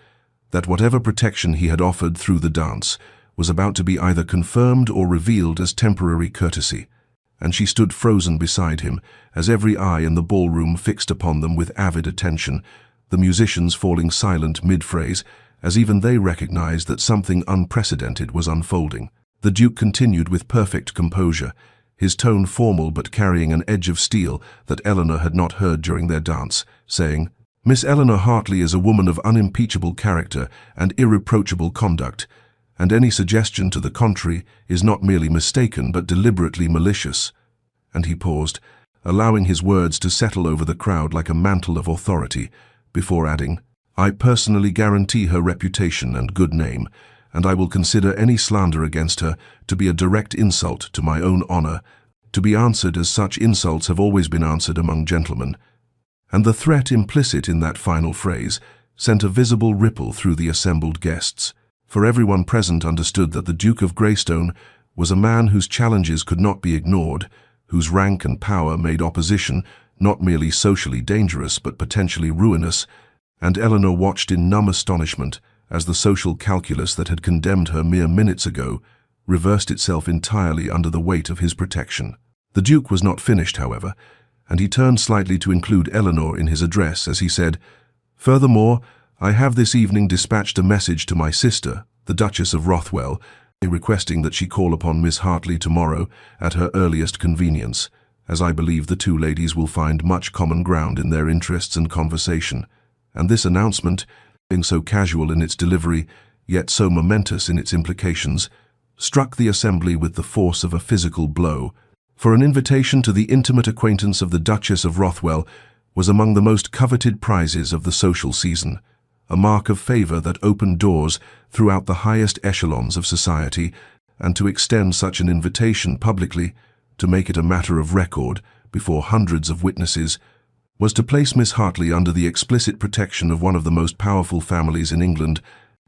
that whatever protection he had offered through the dance was about to be either confirmed or revealed as temporary courtesy, and she stood frozen beside him as every eye in the ballroom fixed upon them with avid attention, the musicians falling silent mid-phrase as even they recognized that something unprecedented was unfolding. The Duke continued with perfect composure, his tone formal but carrying an edge of steel that Eleanor had not heard during their dance, saying, "Miss Eleanor Hartley is a woman of unimpeachable character and irreproachable conduct, and any suggestion to the contrary is not merely mistaken but deliberately malicious." And he paused, allowing his words to settle over the crowd like a mantle of authority, before adding, "I personally guarantee her reputation and good name, and I will consider any slander against her to be a direct insult to my own honor, to be answered as such insults have always been answered among gentlemen." And the threat implicit in that final phrase sent a visible ripple through the assembled guests, for everyone present understood that the Duke of Greystone was a man whose challenges could not be ignored, whose rank and power made opposition not merely socially dangerous but potentially ruinous, and Eleanor watched in numb astonishment as the social calculus that had condemned her mere minutes ago reversed itself entirely under the weight of his protection. The Duke was not finished, however, and he turned slightly to include Eleanor in his address as he said, "Furthermore, I have this evening dispatched a message to my sister, the Duchess of Rothwell, requesting that she call upon Miss Hartley tomorrow at her earliest convenience, as I believe the two ladies will find much common ground in their interests and conversation." And this announcement, being so casual in its delivery, yet so momentous in its implications, struck the assembly with the force of a physical blow, for an invitation to the intimate acquaintance of the Duchess of Rothwell was among the most coveted prizes of the social season, a mark of favor that opened doors throughout the highest echelons of society, and to extend such an invitation publicly, to make it a matter of record before hundreds of witnesses, was to place Miss Hartley under the explicit protection of one of the most powerful families in England,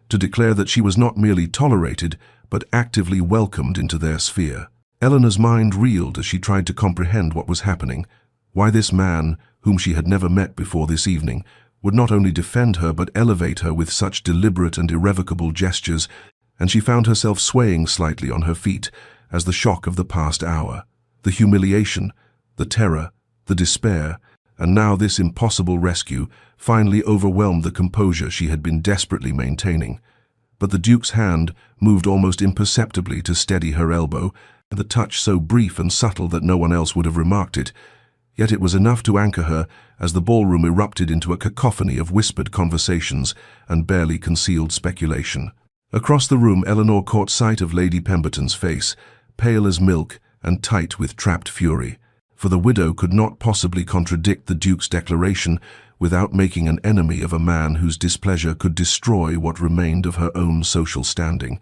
to declare that she was not merely tolerated, but actively welcomed into their sphere. Eleanor's mind reeled as she tried to comprehend what was happening, why this man, whom she had never met before this evening, would not only defend her but elevate her with such deliberate and irrevocable gestures, and she found herself swaying slightly on her feet as the shock of the past hour, the humiliation, the terror, the despair, and now this impossible rescue finally overwhelmed the composure she had been desperately maintaining. But the Duke's hand moved almost imperceptibly to steady her elbow, the touch so brief and subtle that no one else would have remarked it, yet it was enough to anchor her as the ballroom erupted into a cacophony of whispered conversations and barely concealed speculation. Across the room, Eleanor caught sight of Lady Pemberton's face, pale as milk and tight with trapped fury, for the widow could not possibly contradict the Duke's declaration without making an enemy of a man whose displeasure could destroy what remained of her own social standing.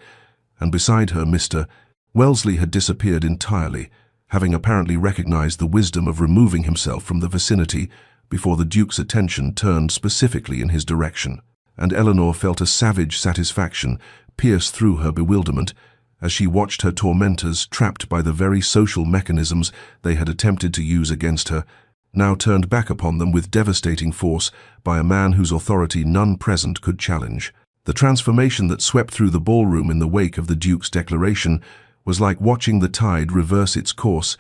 And beside her, Mr. Wellesley had disappeared entirely, having apparently recognized the wisdom of removing himself from the vicinity before the Duke's attention turned specifically in his direction. And Eleanor felt a savage satisfaction pierce through her bewilderment as she watched her tormentors, trapped by the very social mechanisms they had attempted to use against her, now turned back upon them with devastating force by a man whose authority none present could challenge. The transformation that swept through the ballroom in the wake of the Duke's declaration was like watching the tide reverse its course,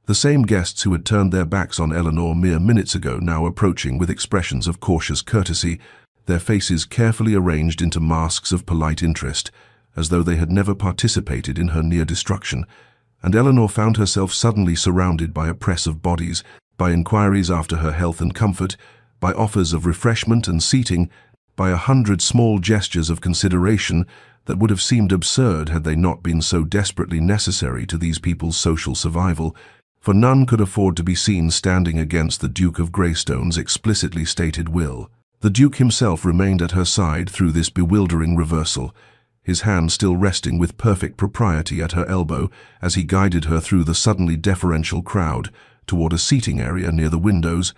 the same guests who had turned their backs on Eleanor mere minutes ago now approaching with expressions of cautious courtesy, their faces carefully arranged into masks of polite interest, as though they had never participated in her near destruction, and Eleanor found herself suddenly surrounded by a press of bodies, by inquiries after her health and comfort, by offers of refreshment and seating, by 100 small gestures of consideration that would have seemed absurd had they not been so desperately necessary to these people's social survival, for none could afford to be seen standing against the Duke of Greystone's explicitly stated will. The Duke himself remained at her side through this bewildering reversal, his hand still resting with perfect propriety at her elbow as he guided her through the suddenly deferential crowd toward a seating area near the windows,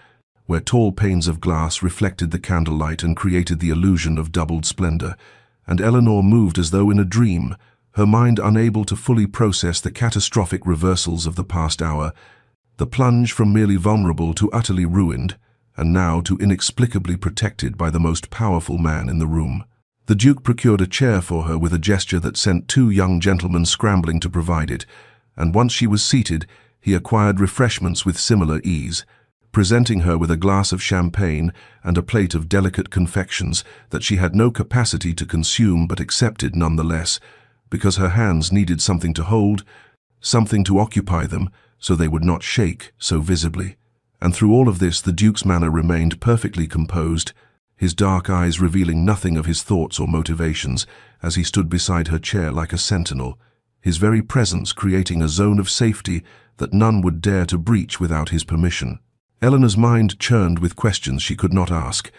where tall panes of glass reflected the candlelight and created the illusion of doubled splendor, and Eleanor moved as though in a dream, her mind unable to fully process the catastrophic reversals of the past hour, the plunge from merely vulnerable to utterly ruined, and now to inexplicably protected by the most powerful man in the room. The Duke procured a chair for her with a gesture that sent two young gentlemen scrambling to provide it, and once she was seated, he acquired refreshments with similar ease, presenting her with a glass of champagne and a plate of delicate confections that she had no capacity to consume but accepted nonetheless, because her hands needed something to hold, something to occupy them, so they would not shake so visibly. And through all of this the Duke's manner remained perfectly composed, his dark eyes revealing nothing of his thoughts or motivations as he stood beside her chair like a sentinel, his very presence creating a zone of safety that none would dare to breach without his permission. Eleanor's mind churned with questions she could not ask,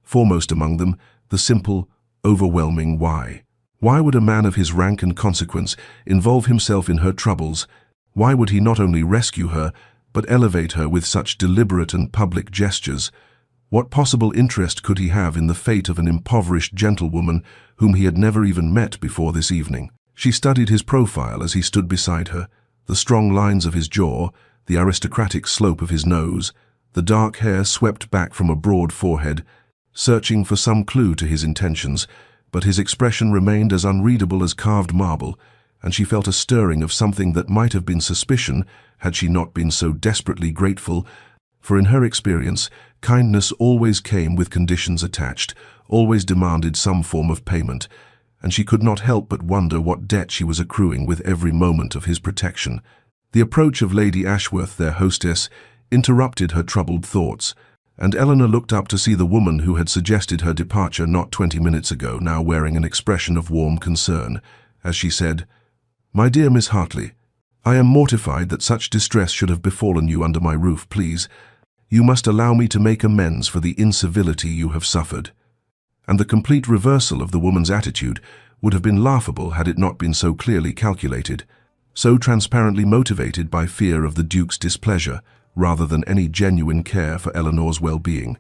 foremost among them the simple, overwhelming why. Why would a man of his rank and consequence involve himself in her troubles? Why would he not only rescue her, but elevate her with such deliberate and public gestures? What possible interest could he have in the fate of an impoverished gentlewoman whom he had never even met before this evening? She studied his profile as he stood beside her, the strong lines of his jaw, the aristocratic slope of his nose, the dark hair swept back from a broad forehead, searching for some clue to his intentions, but his expression remained as unreadable as carved marble, and she felt a stirring of something that might have been suspicion had she not been so desperately grateful, for in her experience, kindness always came with conditions attached, always demanded some form of payment, and she could not help but wonder what debt she was accruing with every moment of his protection. The approach of Lady Ashworth, their hostess, interrupted her troubled thoughts, and Eleanor looked up to see the woman who had suggested her departure not 20 minutes ago now wearing an expression of warm concern, as she said, "My dear Miss Hartley, I am mortified that such distress should have befallen you under my roof, please. You must allow me to make amends for the incivility you have suffered." And the complete reversal of the woman's attitude would have been laughable had it not been so clearly calculated, so transparently motivated by fear of the Duke's displeasure, rather than any genuine care for Eleanor's well-being.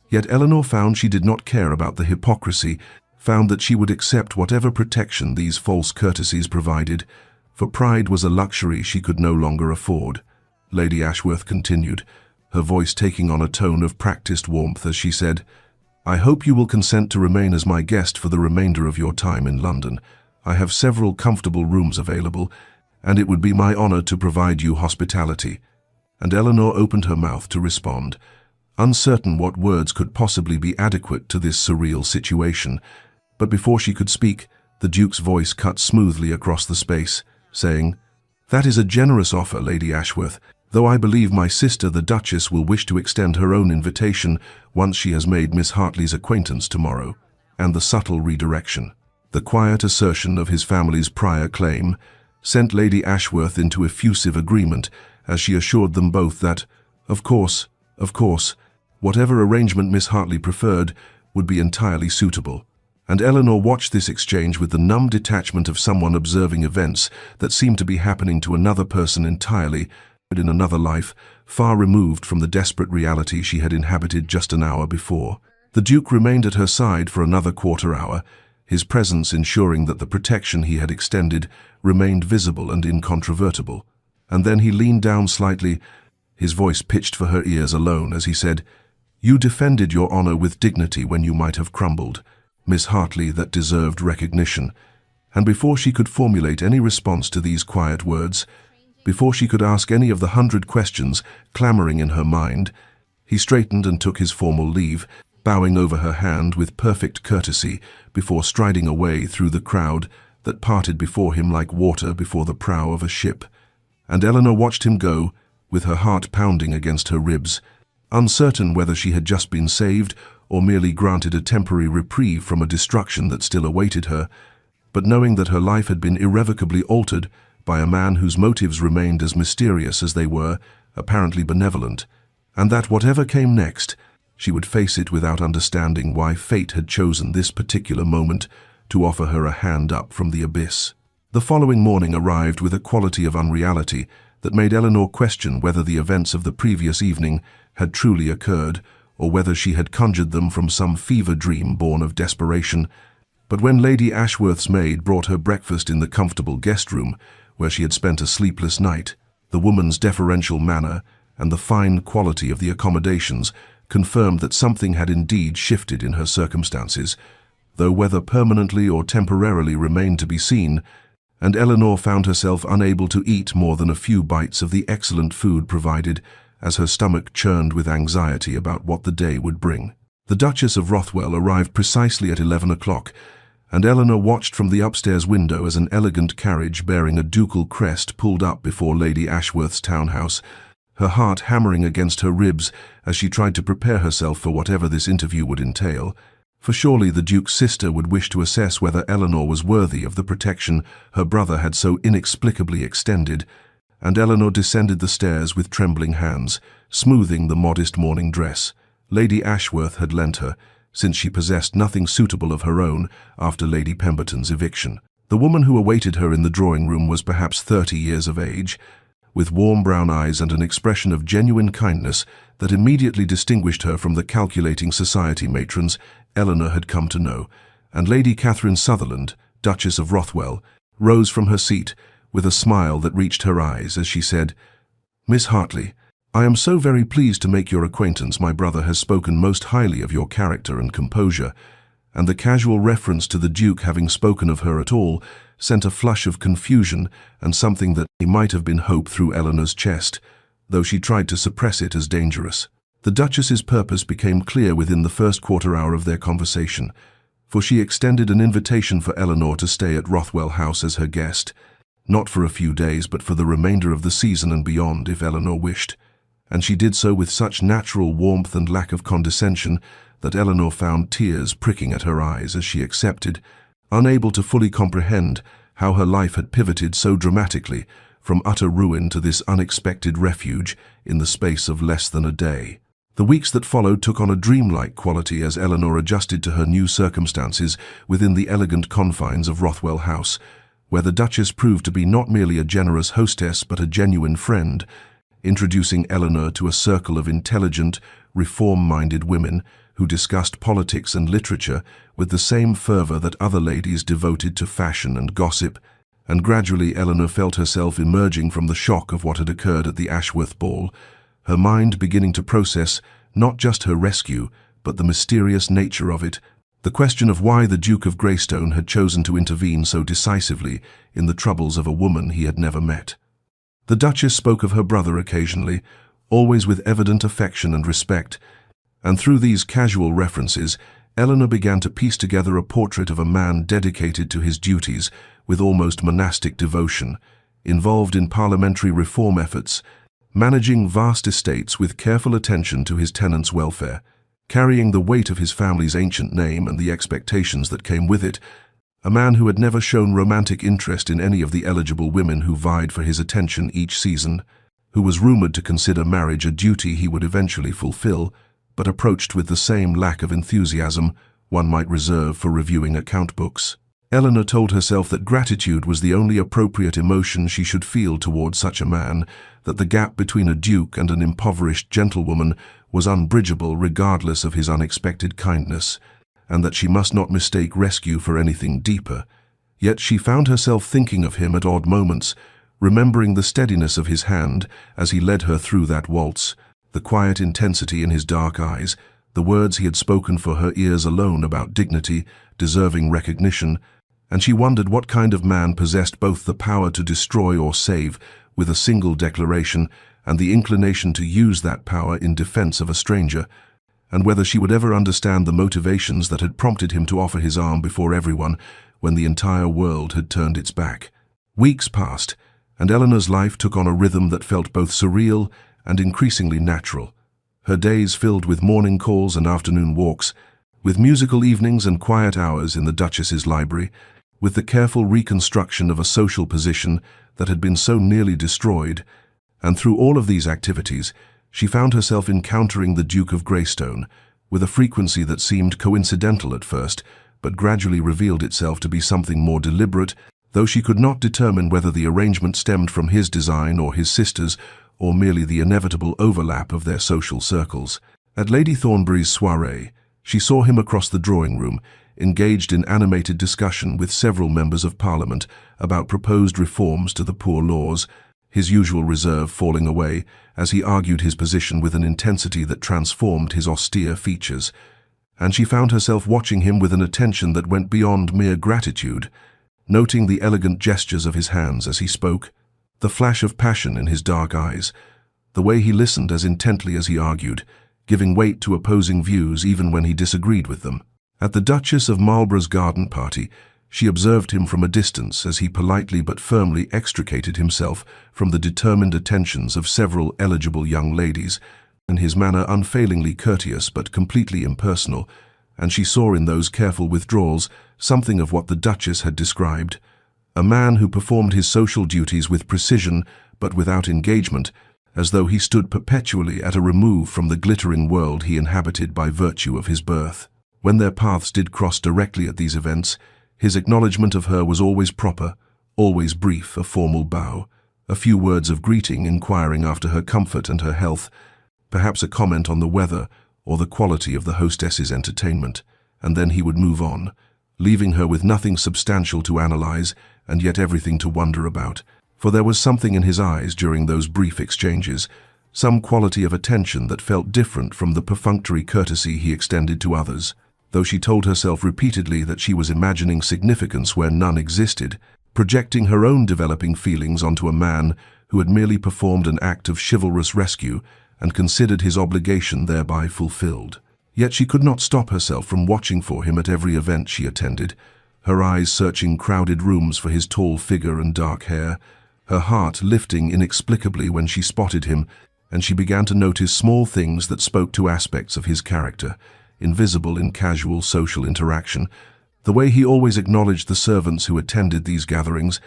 Yet Eleanor found she did not care about the hypocrisy, found that she would accept whatever protection these false courtesies provided, for pride was a luxury she could no longer afford. Lady Ashworth continued, her voice taking on a tone of practiced warmth as she said, "I hope you will consent to remain as my guest for the remainder of your time in London. I have several comfortable rooms available, and it would be my honor to provide you hospitality." And Eleanor opened her mouth to respond, uncertain what words could possibly be adequate to this surreal situation. But before she could speak, the Duke's voice cut smoothly across the space, saying, "That is a generous offer, Lady Ashworth, though I believe my sister the Duchess will wish to extend her own invitation once she has made Miss Hartley's acquaintance tomorrow." And the subtle redirection, the quiet assertion of his family's prior claim, sent Lady Ashworth into effusive agreement as she assured them both that, of course, whatever arrangement Miss Hartley preferred would be entirely suitable. And Eleanor watched this exchange with the numb detachment of someone observing events that seemed to be happening to another person entirely, in another life, far removed from the desperate reality she had inhabited just an hour before. The Duke remained at her side for another quarter hour, his presence ensuring that the protection he had extended remained visible and incontrovertible. And then he leaned down slightly, his voice pitched for her ears alone as he said, "You defended your honor with dignity when you might have crumbled, Miss Hartley, that deserved recognition." And before she could formulate any response to these quiet words, before she could ask any of the 100 questions clamoring in her mind, he straightened and took his formal leave, bowing over her hand with perfect courtesy before striding away through the crowd that parted before him like water before the prow of a ship. And Eleanor watched him go, with her heart pounding against her ribs, uncertain whether she had just been saved or merely granted a temporary reprieve from a destruction that still awaited her, but knowing that her life had been irrevocably altered by a man whose motives remained as mysterious as they were apparently benevolent, and that whatever came next, she would face it without understanding why fate had chosen this particular moment to offer her a hand up from the abyss. The following morning arrived with a quality of unreality that made Eleanor question whether the events of the previous evening had truly occurred, or whether she had conjured them from some fever dream born of desperation. But when Lady Ashworth's maid brought her breakfast in the comfortable guest room, where she had spent a sleepless night, the woman's deferential manner and the fine quality of the accommodations confirmed that something had indeed shifted in her circumstances, though whether permanently or temporarily remained to be seen, and Eleanor found herself unable to eat more than a few bites of the excellent food provided, as her stomach churned with anxiety about what the day would bring. The Duchess of Rothwell arrived precisely at 11 o'clock, and Eleanor watched from the upstairs window as an elegant carriage bearing a ducal crest pulled up before Lady Ashworth's townhouse, her heart hammering against her ribs as she tried to prepare herself for whatever this interview would entail. For surely the Duke's sister would wish to assess whether Eleanor was worthy of the protection her brother had so inexplicably extended, and Eleanor descended the stairs with trembling hands, smoothing the modest morning dress Lady Ashworth had lent her, since she possessed nothing suitable of her own after Lady Pemberton's eviction. The woman who awaited her in the drawing-room was perhaps 30 years of age, with warm brown eyes and an expression of genuine kindness that immediately distinguished her from the calculating society matrons Eleanor had come to know, and Lady Catherine Sutherland, Duchess of Rothwell, rose from her seat with a smile that reached her eyes as she said, "Miss Hartley, I am so very pleased to make your acquaintance. My brother has spoken most highly of your character and composure," and the casual reference to the Duke having spoken of her at all sent a flush of confusion and something that might have been hope through Eleanor's chest, though she tried to suppress it as dangerous. The Duchess's purpose became clear within the first quarter hour of their conversation, for she extended an invitation for Eleanor to stay at Rothwell House as her guest, not for a few days but for the remainder of the season and beyond if Eleanor wished, and she did so with such natural warmth and lack of condescension that Eleanor found tears pricking at her eyes as she accepted, unable to fully comprehend how her life had pivoted so dramatically from utter ruin to this unexpected refuge in the space of less than a day. The weeks that followed took on a dreamlike quality as Eleanor adjusted to her new circumstances within the elegant confines of Rothwell House, where the Duchess proved to be not merely a generous hostess but a genuine friend, introducing Eleanor to a circle of intelligent, reform-minded women who discussed politics and literature with the same fervor that other ladies devoted to fashion and gossip, and gradually Eleanor felt herself emerging from the shock of what had occurred at the Ashworth ball, her mind beginning to process not just her rescue, but the mysterious nature of it, the question of why the Duke of Greystone had chosen to intervene so decisively in the troubles of a woman he had never met. The Duchess spoke of her brother occasionally, always with evident affection and respect, and through these casual references, Eleanor began to piece together a portrait of a man dedicated to his duties with almost monastic devotion, involved in parliamentary reform efforts, managing vast estates with careful attention to his tenants' welfare, carrying the weight of his family's ancient name and the expectations that came with it, a man who had never shown romantic interest in any of the eligible women who vied for his attention each season, who was rumored to consider marriage a duty he would eventually fulfill, but approached with the same lack of enthusiasm one might reserve for reviewing account books. Eleanor told herself that gratitude was the only appropriate emotion she should feel toward such a man, that the gap between a duke and an impoverished gentlewoman was unbridgeable regardless of his unexpected kindness, and that she must not mistake rescue for anything deeper. Yet she found herself thinking of him at odd moments, remembering the steadiness of his hand as he led her through that waltz, the quiet intensity in his dark eyes, the words he had spoken for her ears alone about dignity, deserving recognition, and she wondered what kind of man possessed both the power to destroy or save with a single declaration and the inclination to use that power in defense of a stranger, and whether she would ever understand the motivations that had prompted him to offer his arm before everyone when the entire world had turned its back. Weeks passed, and Eleanor's life took on a rhythm that felt both surreal and increasingly natural. Her days filled with morning calls and afternoon walks, with musical evenings and quiet hours in the Duchess's library, with the careful reconstruction of a social position that had been so nearly destroyed. And through all of these activities, she found herself encountering the Duke of Greystone, with a frequency that seemed coincidental at first, but gradually revealed itself to be something more deliberate, though she could not determine whether the arrangement stemmed from his design or his sister's, or merely the inevitable overlap of their social circles. At Lady Thornbury's soirée, she saw him across the drawing room, engaged in animated discussion with several members of Parliament about proposed reforms to the poor laws, his usual reserve falling away as he argued his position with an intensity that transformed his austere features. And she found herself watching him with an attention that went beyond mere gratitude, noting the elegant gestures of his hands as he spoke, the flash of passion in his dark eyes, the way he listened as intently as he argued, giving weight to opposing views even when he disagreed with them. At the Duchess of Marlborough's garden party, she observed him from a distance as he politely but firmly extricated himself from the determined attentions of several eligible young ladies, and his manner unfailingly courteous but completely impersonal, and she saw in those careful withdrawals something of what the Duchess had described: a man who performed his social duties with precision but without engagement, as though he stood perpetually at a remove from the glittering world he inhabited by virtue of his birth. When their paths did cross directly at these events, his acknowledgment of her was always proper, always brief, a formal bow, a few words of greeting inquiring after her comfort and her health, perhaps a comment on the weather or the quality of the hostess's entertainment, and then he would move on, leaving her with nothing substantial to analyze and yet everything to wonder about. For there was something in his eyes during those brief exchanges, some quality of attention that felt different from the perfunctory courtesy he extended to others. Though she told herself repeatedly that she was imagining significance where none existed, projecting her own developing feelings onto a man who had merely performed an act of chivalrous rescue and considered his obligation thereby fulfilled. Yet she could not stop herself from watching for him at every event she attended, her eyes searching crowded rooms for his tall figure and dark hair, her heart lifting inexplicably when she spotted him, and she began to notice small things that spoke to aspects of his character, invisible in casual social interaction, the way he always acknowledged the servants who attended these gatherings,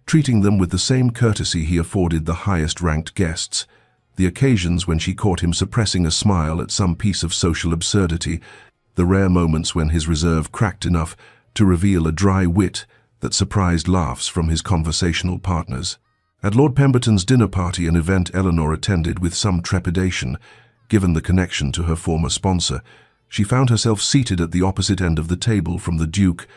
treating them with the same courtesy he afforded the highest-ranked guests, the occasions when she caught him suppressing a smile at some piece of social absurdity, the rare moments when his reserve cracked enough to reveal a dry wit that surprised laughs from his conversational partners. At Lord Pemberton's dinner party, an event Eleanor attended with some trepidation, given the connection to her former sponsor, she found herself seated at the opposite end of the table from the Duke,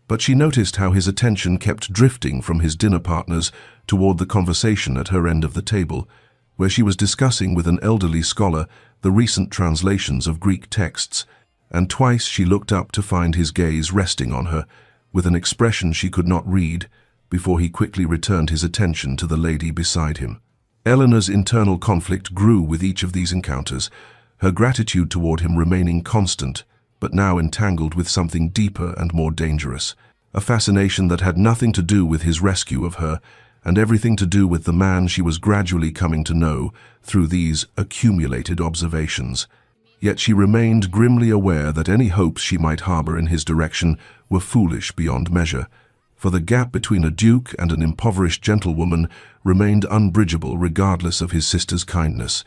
but she noticed how his attention kept drifting from his dinner partners toward the conversation at her end of the table, where she was discussing with an elderly scholar the recent translations of Greek texts, and twice she looked up to find his gaze resting on her, with an expression she could not read, before he quickly returned his attention to the lady beside him. Eleanor's internal conflict grew with each of these encounters, her gratitude toward him remaining constant, but now entangled with something deeper and more dangerous, a fascination that had nothing to do with his rescue of her, and everything to do with the man she was gradually coming to know through these accumulated observations. Yet she remained grimly aware that any hopes she might harbor in his direction were foolish beyond measure, for the gap between a duke and an impoverished gentlewoman remained unbridgeable regardless of his sister's kindness,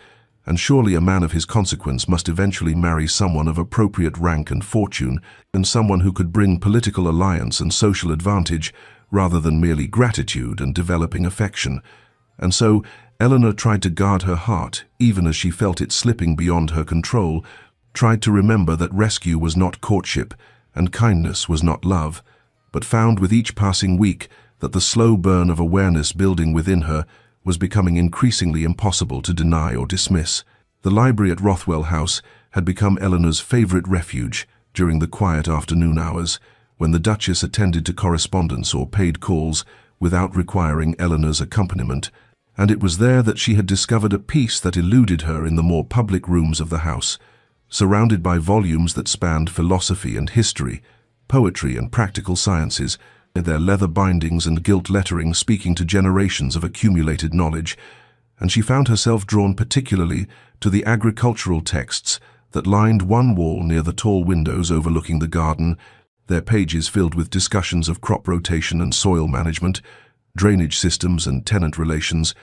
and surely a man of his consequence must eventually marry someone of appropriate rank and fortune, and someone who could bring political alliance and social advantage rather than merely gratitude and developing affection. And so Eleanor tried to guard her heart, even as she felt it slipping beyond her control, tried to remember that rescue was not courtship and kindness was not love, but found with each passing week that the slow burn of awareness building within her was becoming increasingly impossible to deny or dismiss. The library at Rothwell House had become Eleanor's favorite refuge during the quiet afternoon hours, when the Duchess attended to correspondence or paid calls without requiring Eleanor's accompaniment, and it was there that she had discovered a peace that eluded her in the more public rooms of the house, surrounded by volumes that spanned philosophy and history, poetry and practical sciences, their leather bindings and gilt lettering speaking to generations of accumulated knowledge, and she found herself drawn particularly to the agricultural texts that lined one wall near the tall windows overlooking the garden, their pages filled with discussions of crop rotation and soil management, drainage systems and tenant relations,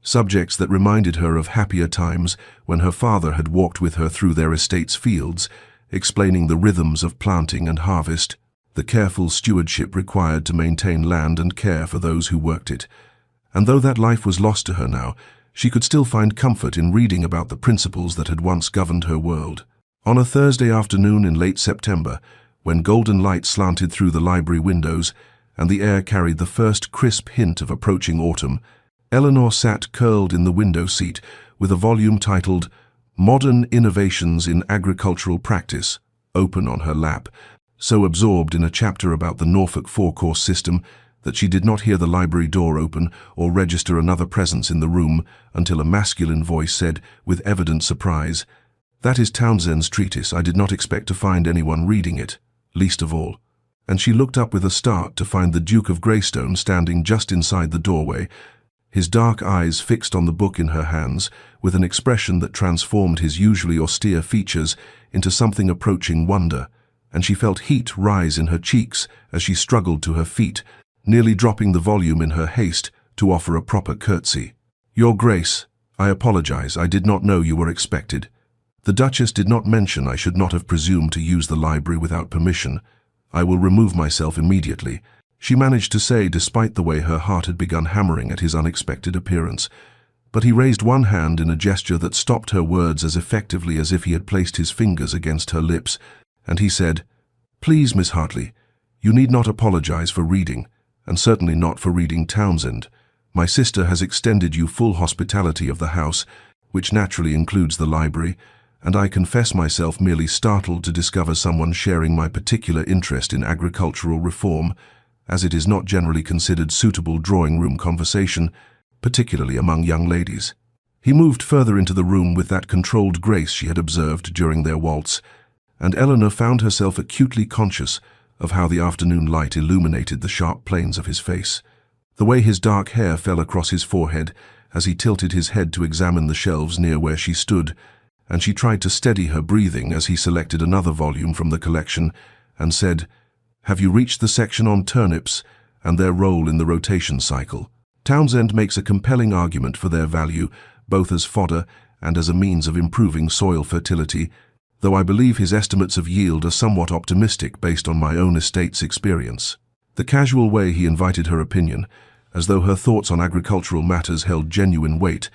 subjects that reminded her of happier times when her father had walked with her through their estate's fields, explaining the rhythms of planting and harvest, the careful stewardship required to maintain land and care for those who worked it. And though that life was lost to her now, she could still find comfort in reading about the principles that had once governed her world. On a Thursday afternoon in late September, when golden light slanted through the library windows and the air carried the first crisp hint of approaching autumn, Eleanor sat curled in the window seat with a volume titled Modern Innovations in Agricultural Practice open on her lap, so absorbed in a chapter about the Norfolk four-course system that she did not hear the library door open or register another presence in the room until a masculine voice said, with evident surprise, "That is Townsend's treatise. I did not expect to find anyone reading it, least of all." And she looked up with a start to find the Duke of Greystone standing just inside the doorway, his dark eyes fixed on the book in her hands, with an expression that transformed his usually austere features into something approaching wonder, and she felt heat rise in her cheeks as she struggled to her feet, nearly dropping the volume in her haste to offer a proper curtsy. "Your Grace, I apologize. I did not know you were expected. The Duchess did not mention I should not have presumed to use the library without permission. I will remove myself immediately," she managed to say despite the way her heart had begun hammering at his unexpected appearance. But he raised one hand in a gesture that stopped her words as effectively as if he had placed his fingers against her lips, and he said, "Please, Miss Hartley, you need not apologize for reading, and certainly not for reading Townsend. My sister has extended you full hospitality of the house, which naturally includes the library, and I confess myself merely startled to discover someone sharing my particular interest in agricultural reform, as it is not generally considered suitable drawing-room conversation, particularly among young ladies." He moved further into the room with that controlled grace she had observed during their waltz, and Eleanor found herself acutely conscious of how the afternoon light illuminated the sharp planes of his face, the way his dark hair fell across his forehead as he tilted his head to examine the shelves near where she stood, and she tried to steady her breathing as he selected another volume from the collection and said, "Have you reached the section on turnips and their role in the rotation cycle? Townsend makes a compelling argument for their value, both as fodder and as a means of improving soil fertility, though I believe his estimates of yield are somewhat optimistic based on my own estate's experience." The casual way he invited her opinion, as though her thoughts on agricultural matters held genuine weight,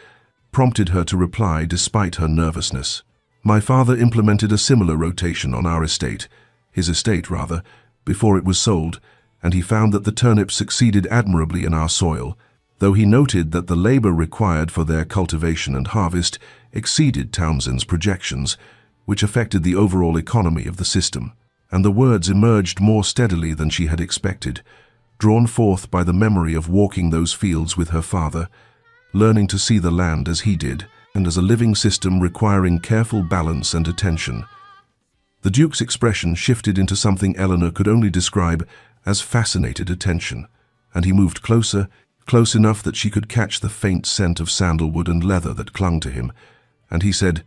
prompted her to reply despite her nervousness. "My father implemented a similar rotation on our estate, his estate rather, before it was sold, and he found that the turnips succeeded admirably in our soil, though he noted that the labor required for their cultivation and harvest exceeded Townsend's projections, which affected the overall economy of the system." And the words emerged more steadily than she had expected, drawn forth by the memory of walking those fields with her father, learning to see the land as he did, and as a living system requiring careful balance and attention. The Duke's expression shifted into something Eleanor could only describe as fascinated attention, and he moved closer, close enough that she could catch the faint scent of sandalwood and leather that clung to him, and he said,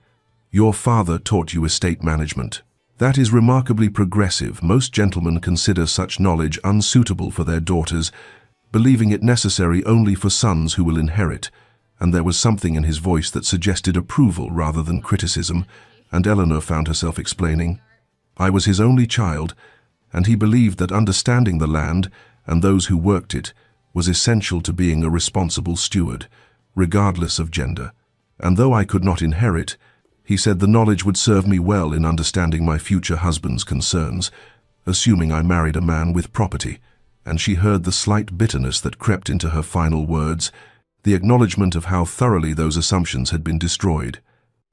"Your father taught you estate management. That is remarkably progressive. Most gentlemen consider such knowledge unsuitable for their daughters, believing it necessary only for sons who will inherit," and there was something in his voice that suggested approval rather than criticism, and Eleanor found herself explaining, "I was his only child, and he believed that understanding the land and those who worked it was essential to being a responsible steward, regardless of gender. And though I could not inherit, he said the knowledge would serve me well in understanding my future husband's concerns, assuming I married a man with property," and she heard the slight bitterness that crept into her final words, the acknowledgement of how thoroughly those assumptions had been destroyed.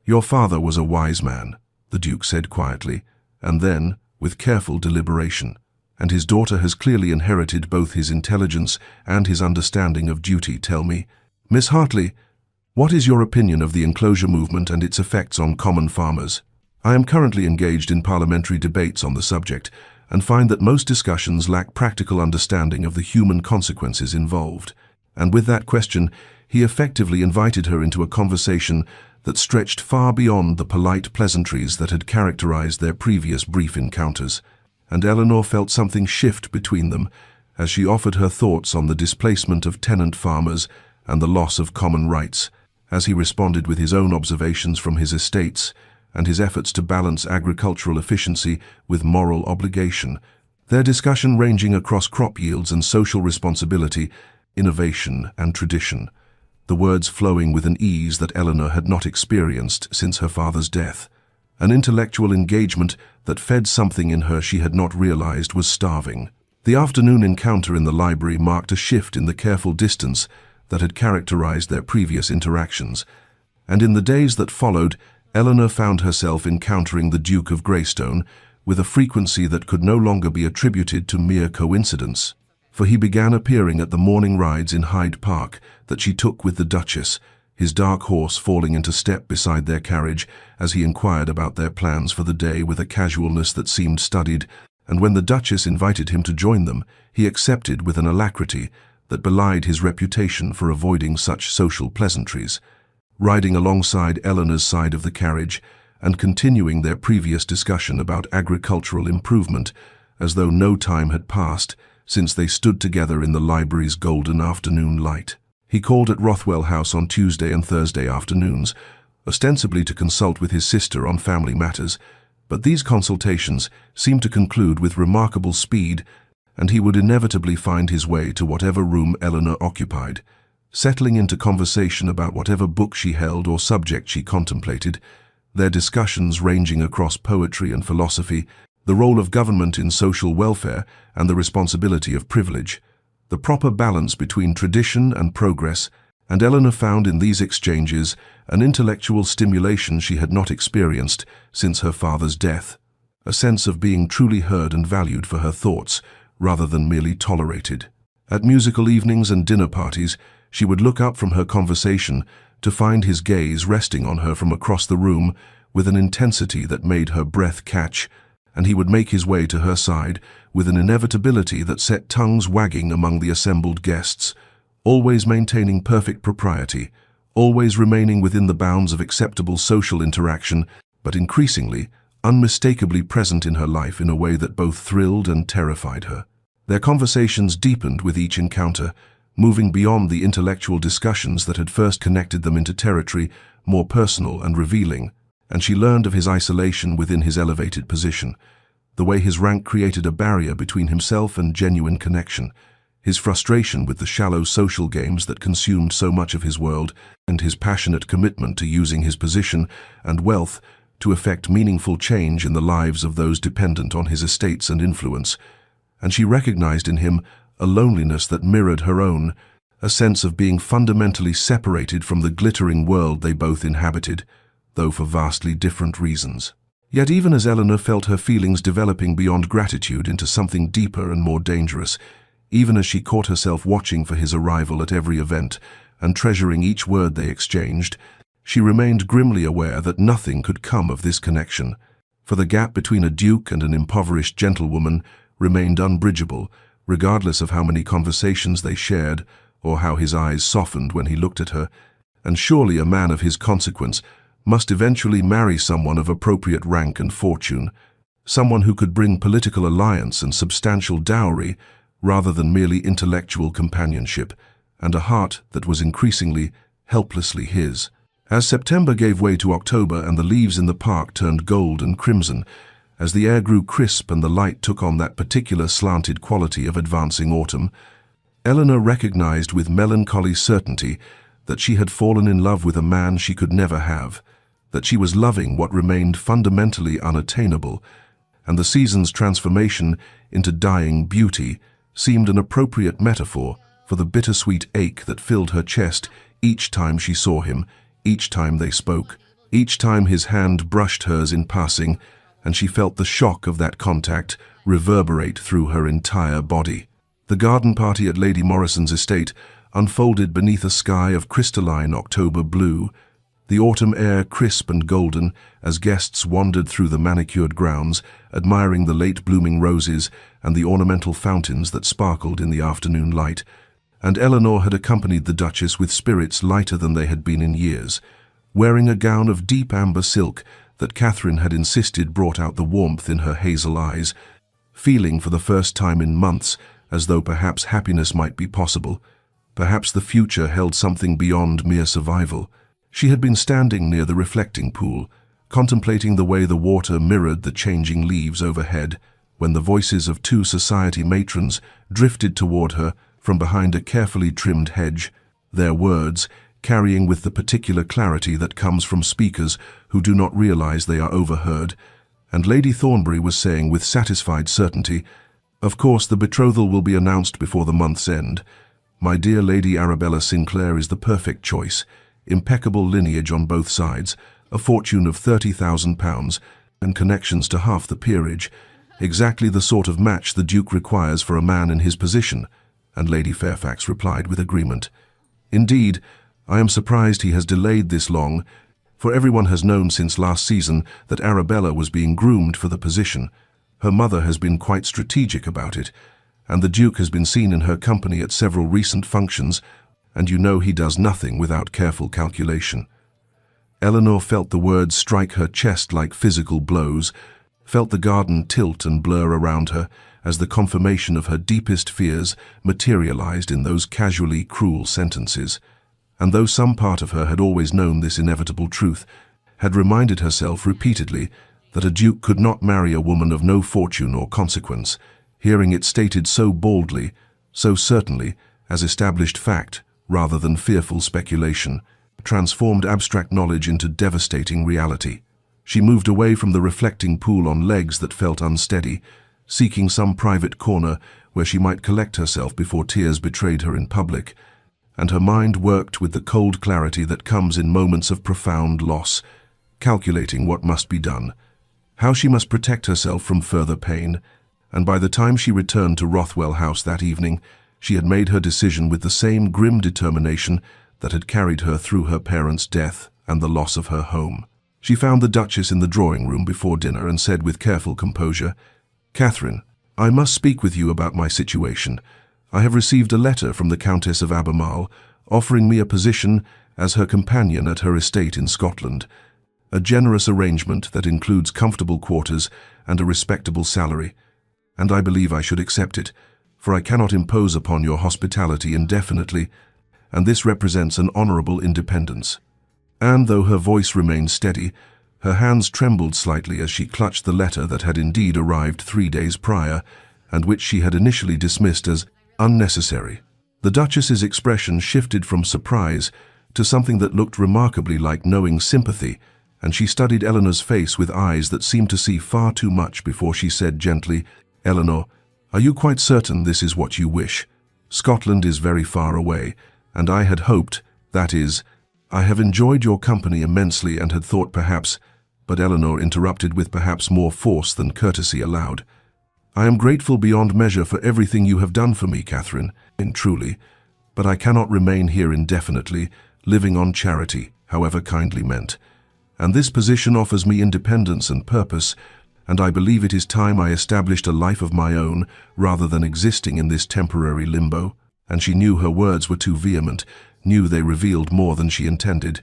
"Your father was a wise man," the Duke said quietly, and then, with careful deliberation, "and his daughter has clearly inherited both his intelligence and his understanding of duty. Tell me, Miss Hartley, what is your opinion of the enclosure movement and its effects on common farmers? I am currently engaged in parliamentary debates on the subject and find that most discussions lack practical understanding of the human consequences involved." And with that question, he effectively invited her into a conversation that stretched far beyond the polite pleasantries that had characterized their previous brief encounters. and Eleanor felt something shift between them as she offered her thoughts on the displacement of tenant farmers and the loss of common rights, as he responded with his own observations from his estates and his efforts to balance agricultural efficiency with moral obligation, their discussion ranging across crop yields and social responsibility, innovation and tradition, the words flowing with an ease that Eleanor had not experienced since her father's death. An intellectual engagement that fed something in her she had not realized was starving. The afternoon encounter in the library marked a shift in the careful distance that had characterized their previous interactions, and in the days that followed, Eleanor found herself encountering the Duke of Greystone with a frequency that could no longer be attributed to mere coincidence. For he began appearing at the morning rides in Hyde Park that she took with the Duchess, his dark horse falling into step beside their carriage as he inquired about their plans for the day with a casualness that seemed studied, and when the Duchess invited him to join them, he accepted with an alacrity that belied his reputation for avoiding such social pleasantries. Riding alongside Eleanor's side of the carriage and continuing their previous discussion about agricultural improvement, as though no time had passed since they stood together in the library's golden afternoon light. He called at Rothwell House on Tuesday and Thursday afternoons, ostensibly to consult with his sister on family matters, but these consultations seemed to conclude with remarkable speed, and he would inevitably find his way to whatever room Eleanor occupied. Settling into conversation about whatever book she held or subject she contemplated, their discussions ranging across poetry and philosophy, the role of government in social welfare and the responsibility of privilege, the proper balance between tradition and progress, and Eleanor found in these exchanges an intellectual stimulation she had not experienced since her father's death, a sense of being truly heard and valued for her thoughts, rather than merely tolerated. At musical evenings and dinner parties, she would look up from her conversation to find his gaze resting on her from across the room with an intensity that made her breath catch, and he would make his way to her side with an inevitability that set tongues wagging among the assembled guests, always maintaining perfect propriety, always remaining within the bounds of acceptable social interaction, but increasingly, unmistakably present in her life in a way that both thrilled and terrified her. Their conversations deepened with each encounter, moving beyond the intellectual discussions that had first connected them into territory more personal and revealing, and she learned of his isolation within his elevated position, the way his rank created a barrier between himself and genuine connection, his frustration with the shallow social games that consumed so much of his world, and his passionate commitment to using his position and wealth to effect meaningful change in the lives of those dependent on his estates and influence. And she recognized in him a loneliness that mirrored her own, a sense of being fundamentally separated from the glittering world they both inhabited, though for vastly different reasons. Yet even as Eleanor felt her feelings developing beyond gratitude into something deeper and more dangerous, even as she caught herself watching for his arrival at every event and treasuring each word they exchanged, she remained grimly aware that nothing could come of this connection, for the gap between a duke and an impoverished gentlewoman remained unbridgeable, regardless of how many conversations they shared or how his eyes softened when he looked at her, and surely a man of his consequence must eventually marry someone of appropriate rank and fortune, someone who could bring political alliance and substantial dowry rather than merely intellectual companionship, and a heart that was increasingly, helplessly his. As September gave way to October and the leaves in the park turned gold and crimson, as the air grew crisp and the light took on that particular slanted quality of advancing autumn, Eleanor recognized with melancholy certainty that she had fallen in love with a man she could never have, that she was loving what remained fundamentally unattainable, and the season's transformation into dying beauty seemed an appropriate metaphor for the bittersweet ache that filled her chest each time she saw him, each time they spoke, each time his hand brushed hers in passing, and she felt the shock of that contact reverberate through her entire body. The garden party at Lady Morrison's estate unfolded beneath a sky of crystalline October blue, the autumn air crisp and golden as guests wandered through the manicured grounds, admiring the late-blooming roses and the ornamental fountains that sparkled in the afternoon light, and Eleanor had accompanied the Duchess with spirits lighter than they had been in years, wearing a gown of deep amber silk that Catherine had insisted brought out the warmth in her hazel eyes, feeling for the first time in months as though perhaps happiness might be possible. Perhaps the future held something beyond mere survival. She had been standing near the reflecting pool, contemplating the way the water mirrored the changing leaves overhead, when the voices of two society matrons drifted toward her from behind a carefully trimmed hedge, their words carrying with the particular clarity that comes from speakers who do not realize they are overheard. And Lady Thornbury was saying with satisfied certainty, "Of course the betrothal will be announced before the month's end. My dear Lady Arabella Sinclair is the perfect choice, impeccable lineage on both sides, a fortune of £30,000 and connections to half the peerage, exactly the sort of match the Duke requires for a man in his position," and Lady Fairfax replied with agreement. "Indeed, I am surprised he has delayed this long, for everyone has known since last season that Arabella was being groomed for the position. Her mother has been quite strategic about it, and the Duke has been seen in her company at several recent functions, and you know he does nothing without careful calculation." Eleanor felt the words strike her chest like physical blows, felt the garden tilt and blur around her as the confirmation of her deepest fears materialized in those casually cruel sentences. And though some part of her had always known this inevitable truth, had reminded herself repeatedly that a duke could not marry a woman of no fortune or consequence, hearing it stated so boldly, so certainly, as established fact rather than fearful speculation, transformed abstract knowledge into devastating reality. She moved away from the reflecting pool on legs that felt unsteady, seeking some private corner where she might collect herself before tears betrayed her in public, and her mind worked with the cold clarity that comes in moments of profound loss, calculating what must be done, how she must protect herself from further pain. And by the time she returned to Rothwell House that evening, she had made her decision with the same grim determination that had carried her through her parents' death and the loss of her home. She found the Duchess in the drawing-room before dinner and said with careful composure, "Catherine, I must speak with you about my situation. I have received a letter from the Countess of Albemarle offering me a position as her companion at her estate in Scotland, a generous arrangement that includes comfortable quarters and a respectable salary, and I believe I should accept it, for I cannot impose upon your hospitality indefinitely, and this represents an honorable independence." And though her voice remained steady, her hands trembled slightly as she clutched the letter that had indeed arrived 3 days prior, and which she had initially dismissed as unnecessary. The Duchess's expression shifted from surprise to something that looked remarkably like knowing sympathy, and she studied Eleanor's face with eyes that seemed to see far too much before she said gently, "Eleanor, are you quite certain this is what you wish? Scotland is very far away, and I had hoped, that is, I have enjoyed your company immensely and had thought perhaps—" But Eleanor interrupted with perhaps more force than courtesy allowed. "I am grateful beyond measure for everything you have done for me, Catherine, truly, but I cannot remain here indefinitely, living on charity, however kindly meant. And this position offers me independence and purpose, and I believe it is time I established a life of my own rather than existing in this temporary limbo." And she knew her words were too vehement, knew they revealed more than she intended,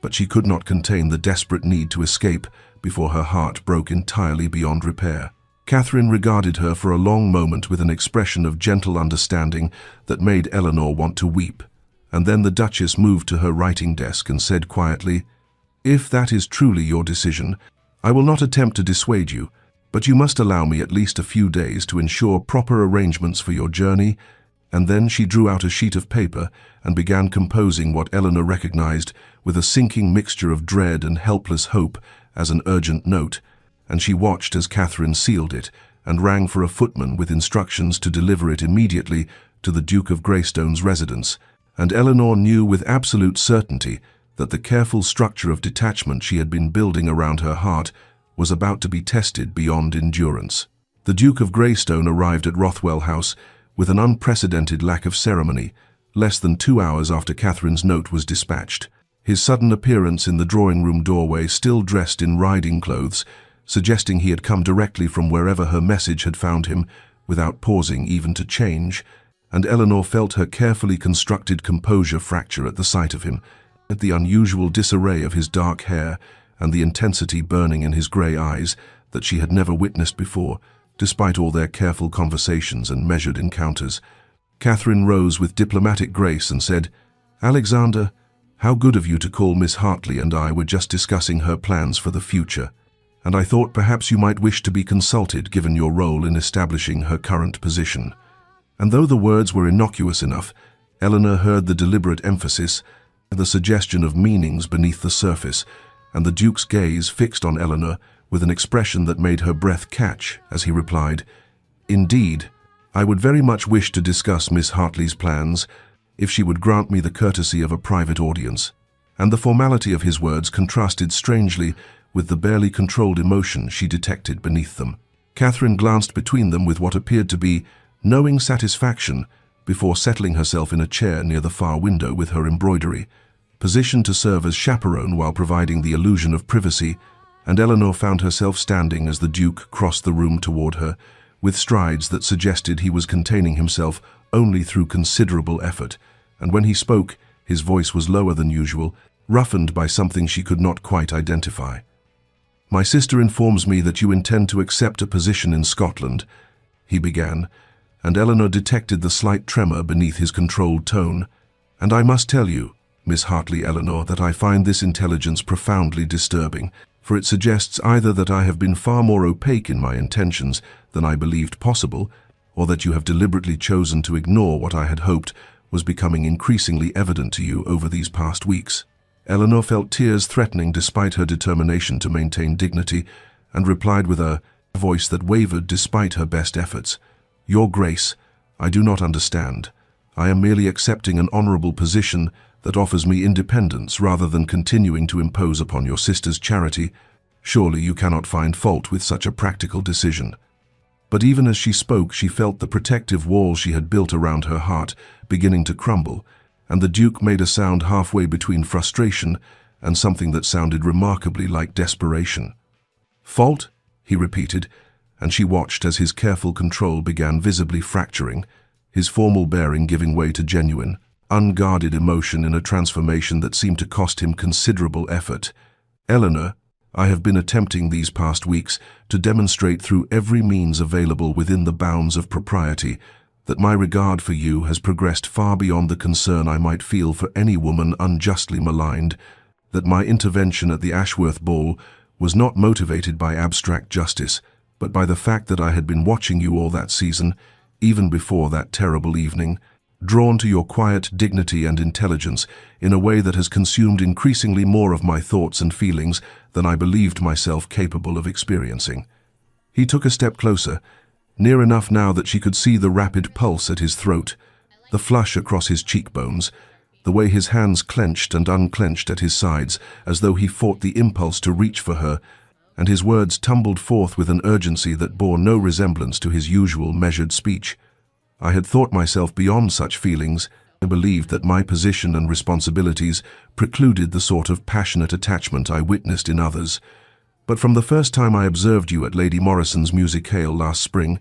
but she could not contain the desperate need to escape before her heart broke entirely beyond repair. Catherine regarded her for a long moment with an expression of gentle understanding that made Eleanor want to weep, and then the Duchess moved to her writing desk and said quietly, "If that is truly your decision, I will not attempt to dissuade you, but you must allow me at least a few days to ensure proper arrangements for your journey." And then she drew out a sheet of paper and began composing what Eleanor recognized with a sinking mixture of dread and helpless hope as an urgent note, and she watched as Catherine sealed it and rang for a footman with instructions to deliver it immediately to the Duke of Greystone's residence, and Eleanor knew with absolute certainty that the careful structure of detachment she had been building around her heart was about to be tested beyond endurance. The Duke of Greystone arrived at Rothwell House with an unprecedented lack of ceremony, less than 2 hours after Catherine's note was dispatched. His sudden appearance in the drawing-room doorway, still dressed in riding clothes, suggesting he had come directly from wherever her message had found him, without pausing even to change, and Eleanor felt her carefully constructed composure fracture at the sight of him, at the unusual disarray of his dark hair and the intensity burning in his grey eyes that she had never witnessed before, despite all their careful conversations and measured encounters. Catherine rose with diplomatic grace and said, "Alexander, how good of you to call. Miss Hartley and I were just discussing her plans for the future, and I thought perhaps you might wish to be consulted given your role in establishing her current position." And though the words were innocuous enough, Eleanor heard the deliberate emphasis, the suggestion of meanings beneath the surface, and the Duke's gaze fixed on Eleanor with an expression that made her breath catch as he replied, "Indeed, I would very much wish to discuss Miss Hartley's plans, if she would grant me the courtesy of a private audience." And the formality of his words contrasted strangely with the barely controlled emotion she detected beneath them. Catherine glanced between them with what appeared to be knowing satisfaction before settling herself in a chair near the far window with her embroidery, positioned to serve as chaperone while providing the illusion of privacy, and Eleanor found herself standing as the Duke crossed the room toward her, with strides that suggested he was containing himself only through considerable effort, and when he spoke, his voice was lower than usual, roughened by something she could not quite identify. "My sister informs me that you intend to accept a position in Scotland," he began, and Eleanor detected the slight tremor beneath his controlled tone. "And I must tell you, Miss Hartley Eleanor, that I find this intelligence profoundly disturbing, for it suggests either that I have been far more opaque in my intentions than I believed possible, or that you have deliberately chosen to ignore what I had hoped was becoming increasingly evident to you over these past weeks." Eleanor felt tears threatening despite her determination to maintain dignity, and replied with a voice that wavered despite her best efforts, "Your Grace, I do not understand. I am merely accepting an honorable position that offers me independence rather than continuing to impose upon your sister's charity. Surely you cannot find fault with such a practical decision." But even as she spoke, she felt the protective wall she had built around her heart beginning to crumble, and the Duke made a sound halfway between frustration and something that sounded remarkably like desperation. "Fault?" he repeated, and she watched as his careful control began visibly fracturing, his formal bearing giving way to genuine, unguarded emotion in a transformation that seemed to cost him considerable effort. "Eleanor, I have been attempting these past weeks to demonstrate through every means available within the bounds of propriety that my regard for you has progressed far beyond the concern I might feel for any woman unjustly maligned, that my intervention at the Ashworth ball was not motivated by abstract justice, but by the fact that I had been watching you all that season, even before that terrible evening, drawn to your quiet dignity and intelligence in a way that has consumed increasingly more of my thoughts and feelings than I believed myself capable of experiencing." He took a step closer, near enough now that she could see the rapid pulse at his throat, the flush across his cheekbones, the way his hands clenched and unclenched at his sides as though he fought the impulse to reach for her, and his words tumbled forth with an urgency that bore no resemblance to his usual measured speech. "I had thought myself beyond such feelings. I believed that my position and responsibilities precluded the sort of passionate attachment I witnessed in others. But from the first time I observed you at Lady Morrison's musicale last spring,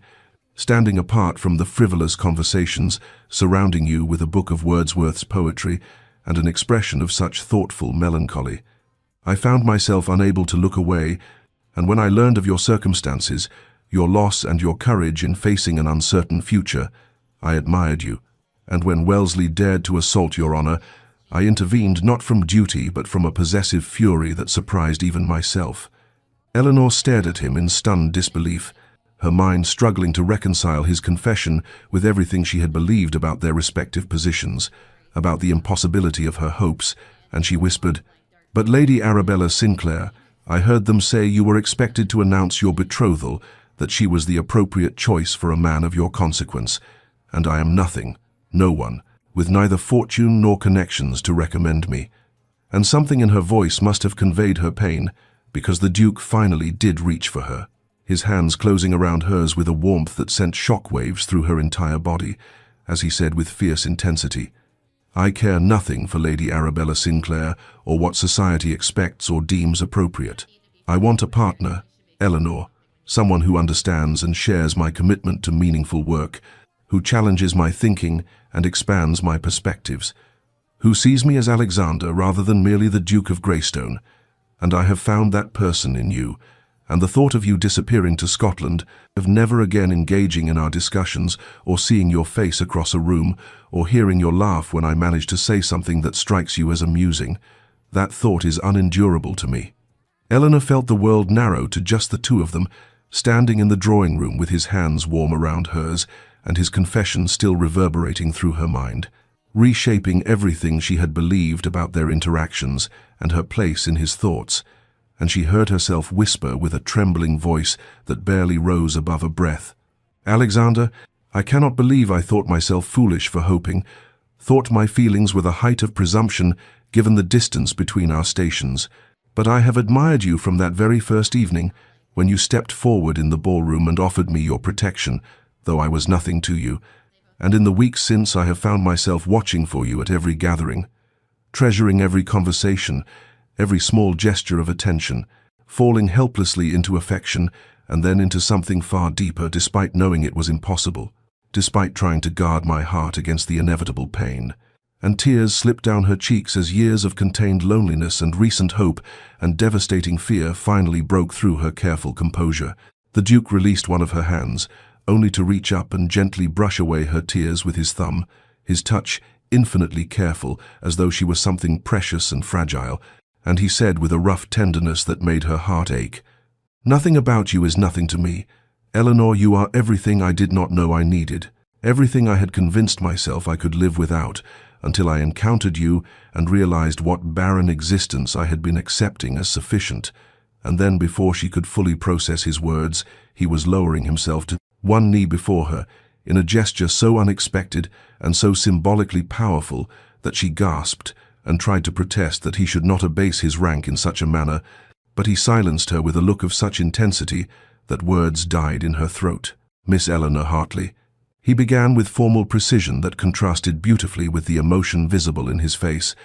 standing apart from the frivolous conversations surrounding you with a book of Wordsworth's poetry and an expression of such thoughtful melancholy, I found myself unable to look away, and when I learned of your circumstances, your loss and your courage in facing an uncertain future, I admired you, and when Wellesley dared to assault your honor, I intervened not from duty but from a possessive fury that surprised even myself." Eleanor stared at him in stunned disbelief, her mind struggling to reconcile his confession with everything she had believed about their respective positions, about the impossibility of her hopes, and she whispered, "But Lady Arabella Sinclair, I heard them say you were expected to announce your betrothal, that she was the appropriate choice for a man of your consequence, and I am nothing, no one, with neither fortune nor connections to recommend me." And something in her voice must have conveyed her pain, because the Duke finally did reach for her, his hands closing around hers with a warmth that sent shockwaves through her entire body, as he said with fierce intensity, "I care nothing for Lady Arabella Sinclair or what society expects or deems appropriate. I want a partner, Eleanor, someone who understands and shares my commitment to meaningful work, who challenges my thinking and expands my perspectives, who sees me as Alexander rather than merely the Duke of Greystone, and I have found that person in you, and the thought of you disappearing to Scotland, of never again engaging in our discussions, or seeing your face across a room, or hearing your laugh when I manage to say something that strikes you as amusing, that thought is unendurable to me." Eleanor felt the world narrow to just the two of them, standing in the drawing room with his hands warm around hers, and his confession still reverberating through her mind, reshaping everything she had believed about their interactions and her place in his thoughts. And she heard herself whisper with a trembling voice that barely rose above a breath, "Alexander, I cannot believe I thought myself foolish for hoping, thought my feelings were the height of presumption given the distance between our stations. But I have admired you from that very first evening, when you stepped forward in the ballroom and offered me your protection, though I was nothing to you. And in the weeks since I have found myself watching for you at every gathering, treasuring every conversation, every small gesture of attention, falling helplessly into affection and then into something far deeper despite knowing it was impossible, despite trying to guard my heart against the inevitable pain." And tears slipped down her cheeks as years of contained loneliness and recent hope and devastating fear finally broke through her careful composure. The Duke released one of her hands, only to reach up and gently brush away her tears with his thumb, his touch infinitely careful, as though she were something precious and fragile, and he said with a rough tenderness that made her heart ache, "Nothing about you is nothing to me. Eleanor, you are everything I did not know I needed, everything I had convinced myself I could live without, until I encountered you and realized what barren existence I had been accepting as sufficient." And then, before she could fully process his words, he was lowering himself to one knee before her, in a gesture so unexpected and so symbolically powerful that she gasped and tried to protest that he should not abase his rank in such a manner, but he silenced her with a look of such intensity that words died in her throat. "Miss Eleanor Hartley," he began with formal precision that contrasted beautifully with the emotion visible in his face,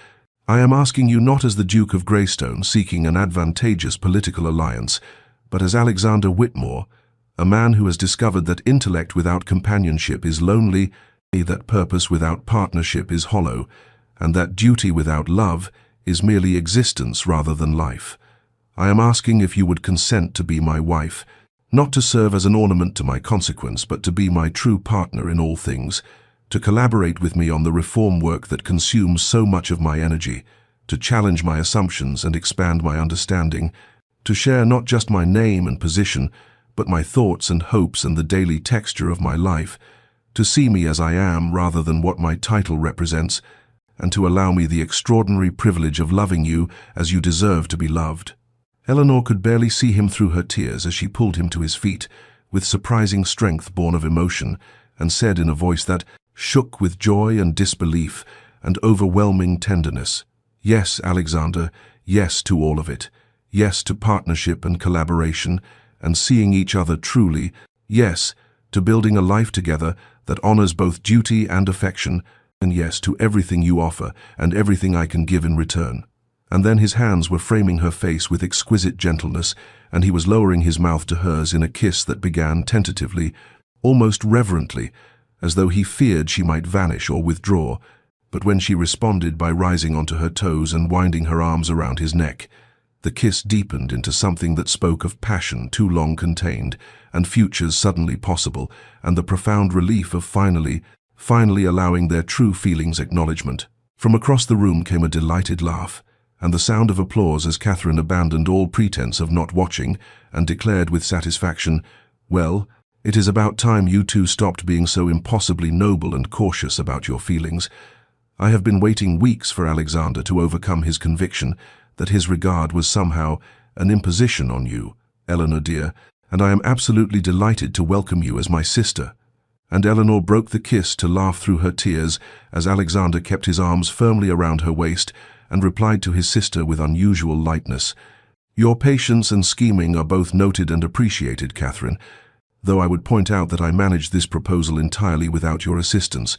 "I am asking you not as the Duke of Greystone seeking an advantageous political alliance, but as Alexander Whitmore, a man who has discovered that intellect without companionship is lonely, that purpose without partnership is hollow, and that duty without love is merely existence rather than life. I am asking if you would consent to be my wife, not to serve as an ornament to my consequence, but to be my true partner in all things, to collaborate with me on the reform work that consumes so much of my energy, to challenge my assumptions and expand my understanding, to share not just my name and position, but my thoughts and hopes and the daily texture of my life, to see me as I am rather than what my title represents, and to allow me the extraordinary privilege of loving you as you deserve to be loved." Eleanor could barely see him through her tears as she pulled him to his feet, with surprising strength born of emotion, and said in a voice that shook with joy and disbelief and overwhelming tenderness, "Yes, Alexander, yes to all of it. Yes to partnership and collaboration, and seeing each other truly. Yes to building a life together that honors both duty and affection, and yes to everything you offer and everything I can give in return." And then his hands were framing her face with exquisite gentleness, and he was lowering his mouth to hers in a kiss that began tentatively, almost reverently, as though he feared she might vanish or withdraw. But when she responded by rising onto her toes and winding her arms around his neck, the kiss deepened into something that spoke of passion too long contained, and futures suddenly possible, and the profound relief of finally allowing their true feelings acknowledgement. From across the room came a delighted laugh, and the sound of applause as Catherine abandoned all pretense of not watching and declared with satisfaction, "Well, it is about time you two stopped being so impossibly noble and cautious about your feelings. I have been waiting weeks for Alexander to overcome his conviction that his regard was somehow an imposition on you, Eleanor dear, and I am absolutely delighted to welcome you as my sister." And Eleanor broke the kiss to laugh through her tears as Alexander kept his arms firmly around her waist and replied to his sister with unusual lightness, "Your patience and scheming are both noted and appreciated, Catherine, though I would point out that I managed this proposal entirely without your assistance,"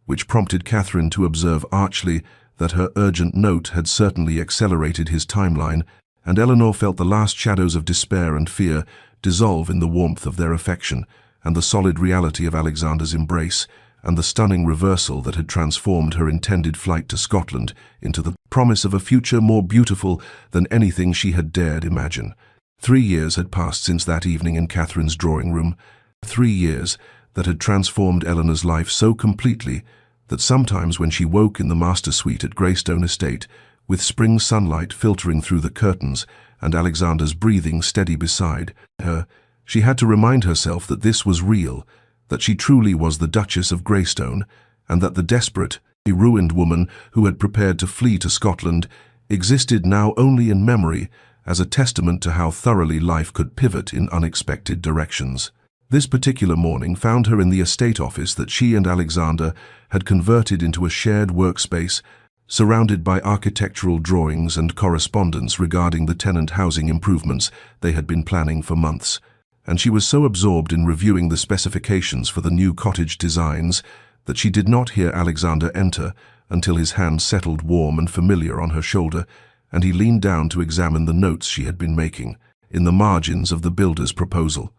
which prompted Catherine to observe archly that her urgent note had certainly accelerated his timeline, and Eleanor felt the last shadows of despair and fear dissolve in the warmth of their affection, and the solid reality of Alexander's embrace, and the stunning reversal that had transformed her intended flight to Scotland into the promise of a future more beautiful than anything she had dared imagine. 3 years had passed since that evening in Catherine's drawing room. 3 years that had transformed Eleanor's life so completely that sometimes when she woke in the master suite at Greystone Estate, with spring sunlight filtering through the curtains and Alexander's breathing steady beside her, she had to remind herself that this was real, that she truly was the Duchess of Greystone, and that the desperate, ruined woman who had prepared to flee to Scotland existed now only in memory as a testament to how thoroughly life could pivot in unexpected directions. This particular morning found her in the estate office that she and Alexander had converted into a shared workspace, surrounded by architectural drawings and correspondence regarding the tenant housing improvements they had been planning for months. And she was so absorbed in reviewing the specifications for the new cottage designs that she did not hear Alexander enter until his hand settled warm and familiar on her shoulder, and he leaned down to examine the notes she had been making in the margins of the builder's proposal.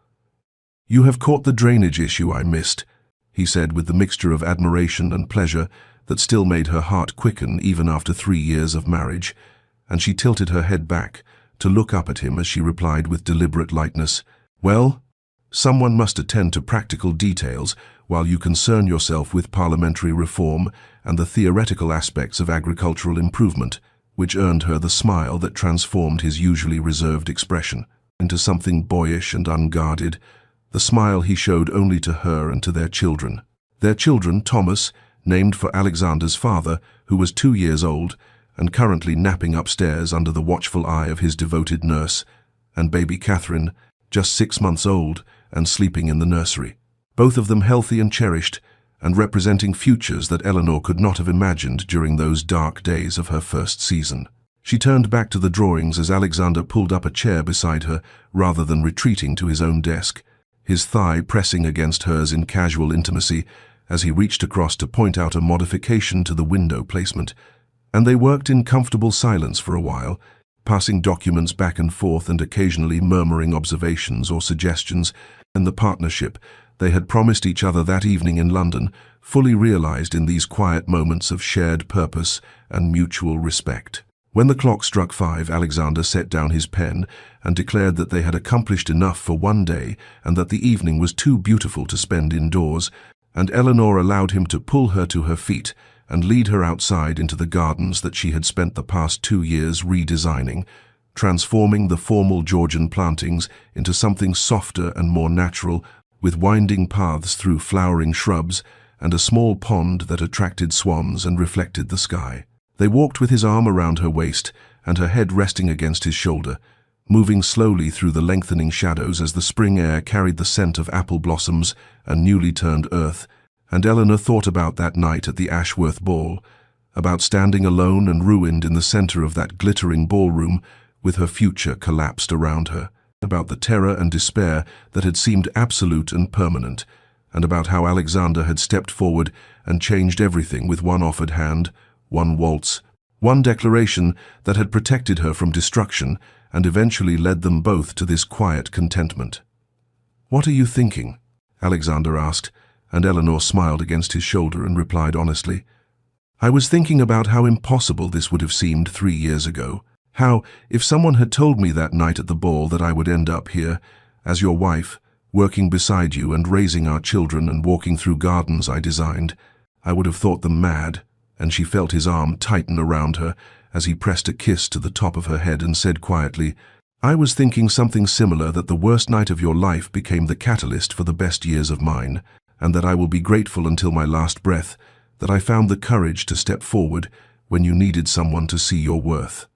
"You have caught the drainage issue I missed," he said with the mixture of admiration and pleasure that still made her heart quicken even after 3 years of marriage, and she tilted her head back to look up at him as she replied with deliberate lightness, "Well, someone must attend to practical details while you concern yourself with parliamentary reform and the theoretical aspects of agricultural improvement," which earned her the smile that transformed his usually reserved expression into something boyish and unguarded, the smile he showed only to her and to their children. Their children, Thomas, named for Alexander's father, who was 2 years old and currently napping upstairs under the watchful eye of his devoted nurse, and baby Catherine, just 6 months old and sleeping in the nursery. Both of them healthy and cherished, and representing futures that Eleanor could not have imagined during those dark days of her first season. She turned back to the drawings as Alexander pulled up a chair beside her rather than retreating to his own desk, his thigh pressing against hers in casual intimacy as he reached across to point out a modification to the window placement, and they worked in comfortable silence for a while, passing documents back and forth and occasionally murmuring observations or suggestions, and the partnership they had promised each other that evening in London fully realized in these quiet moments of shared purpose and mutual respect. When the clock struck 5, Alexander set down his pen and declared that they had accomplished enough for one day and that the evening was too beautiful to spend indoors, and Eleanor allowed him to pull her to her feet and lead her outside into the gardens that she had spent the past 2 years redesigning, transforming the formal Georgian plantings into something softer and more natural, with winding paths through flowering shrubs and a small pond that attracted swans and reflected the sky. They walked with his arm around her waist and her head resting against his shoulder, moving slowly through the lengthening shadows as the spring air carried the scent of apple blossoms and newly turned earth, and Eleanor thought about that night at the Ashworth ball, about standing alone and ruined in the center of that glittering ballroom with her future collapsed around her, about the terror and despair that had seemed absolute and permanent, and about how Alexander had stepped forward and changed everything with one offered hand, one waltz, one declaration that had protected her from destruction and eventually led them both to this quiet contentment. "What are you thinking?" Alexander asked, and Eleanor smiled against his shoulder and replied honestly, "I was thinking about how impossible this would have seemed 3 years ago. How, if someone had told me that night at the ball that I would end up here, as your wife, working beside you and raising our children and walking through gardens I designed, I would have thought them mad," and she felt his arm tighten around her as he pressed a kiss to the top of her head and said quietly, "I was thinking something similar, that the worst night of your life became the catalyst for the best years of mine, and that I will be grateful until my last breath that I found the courage to step forward when you needed someone to see your worth."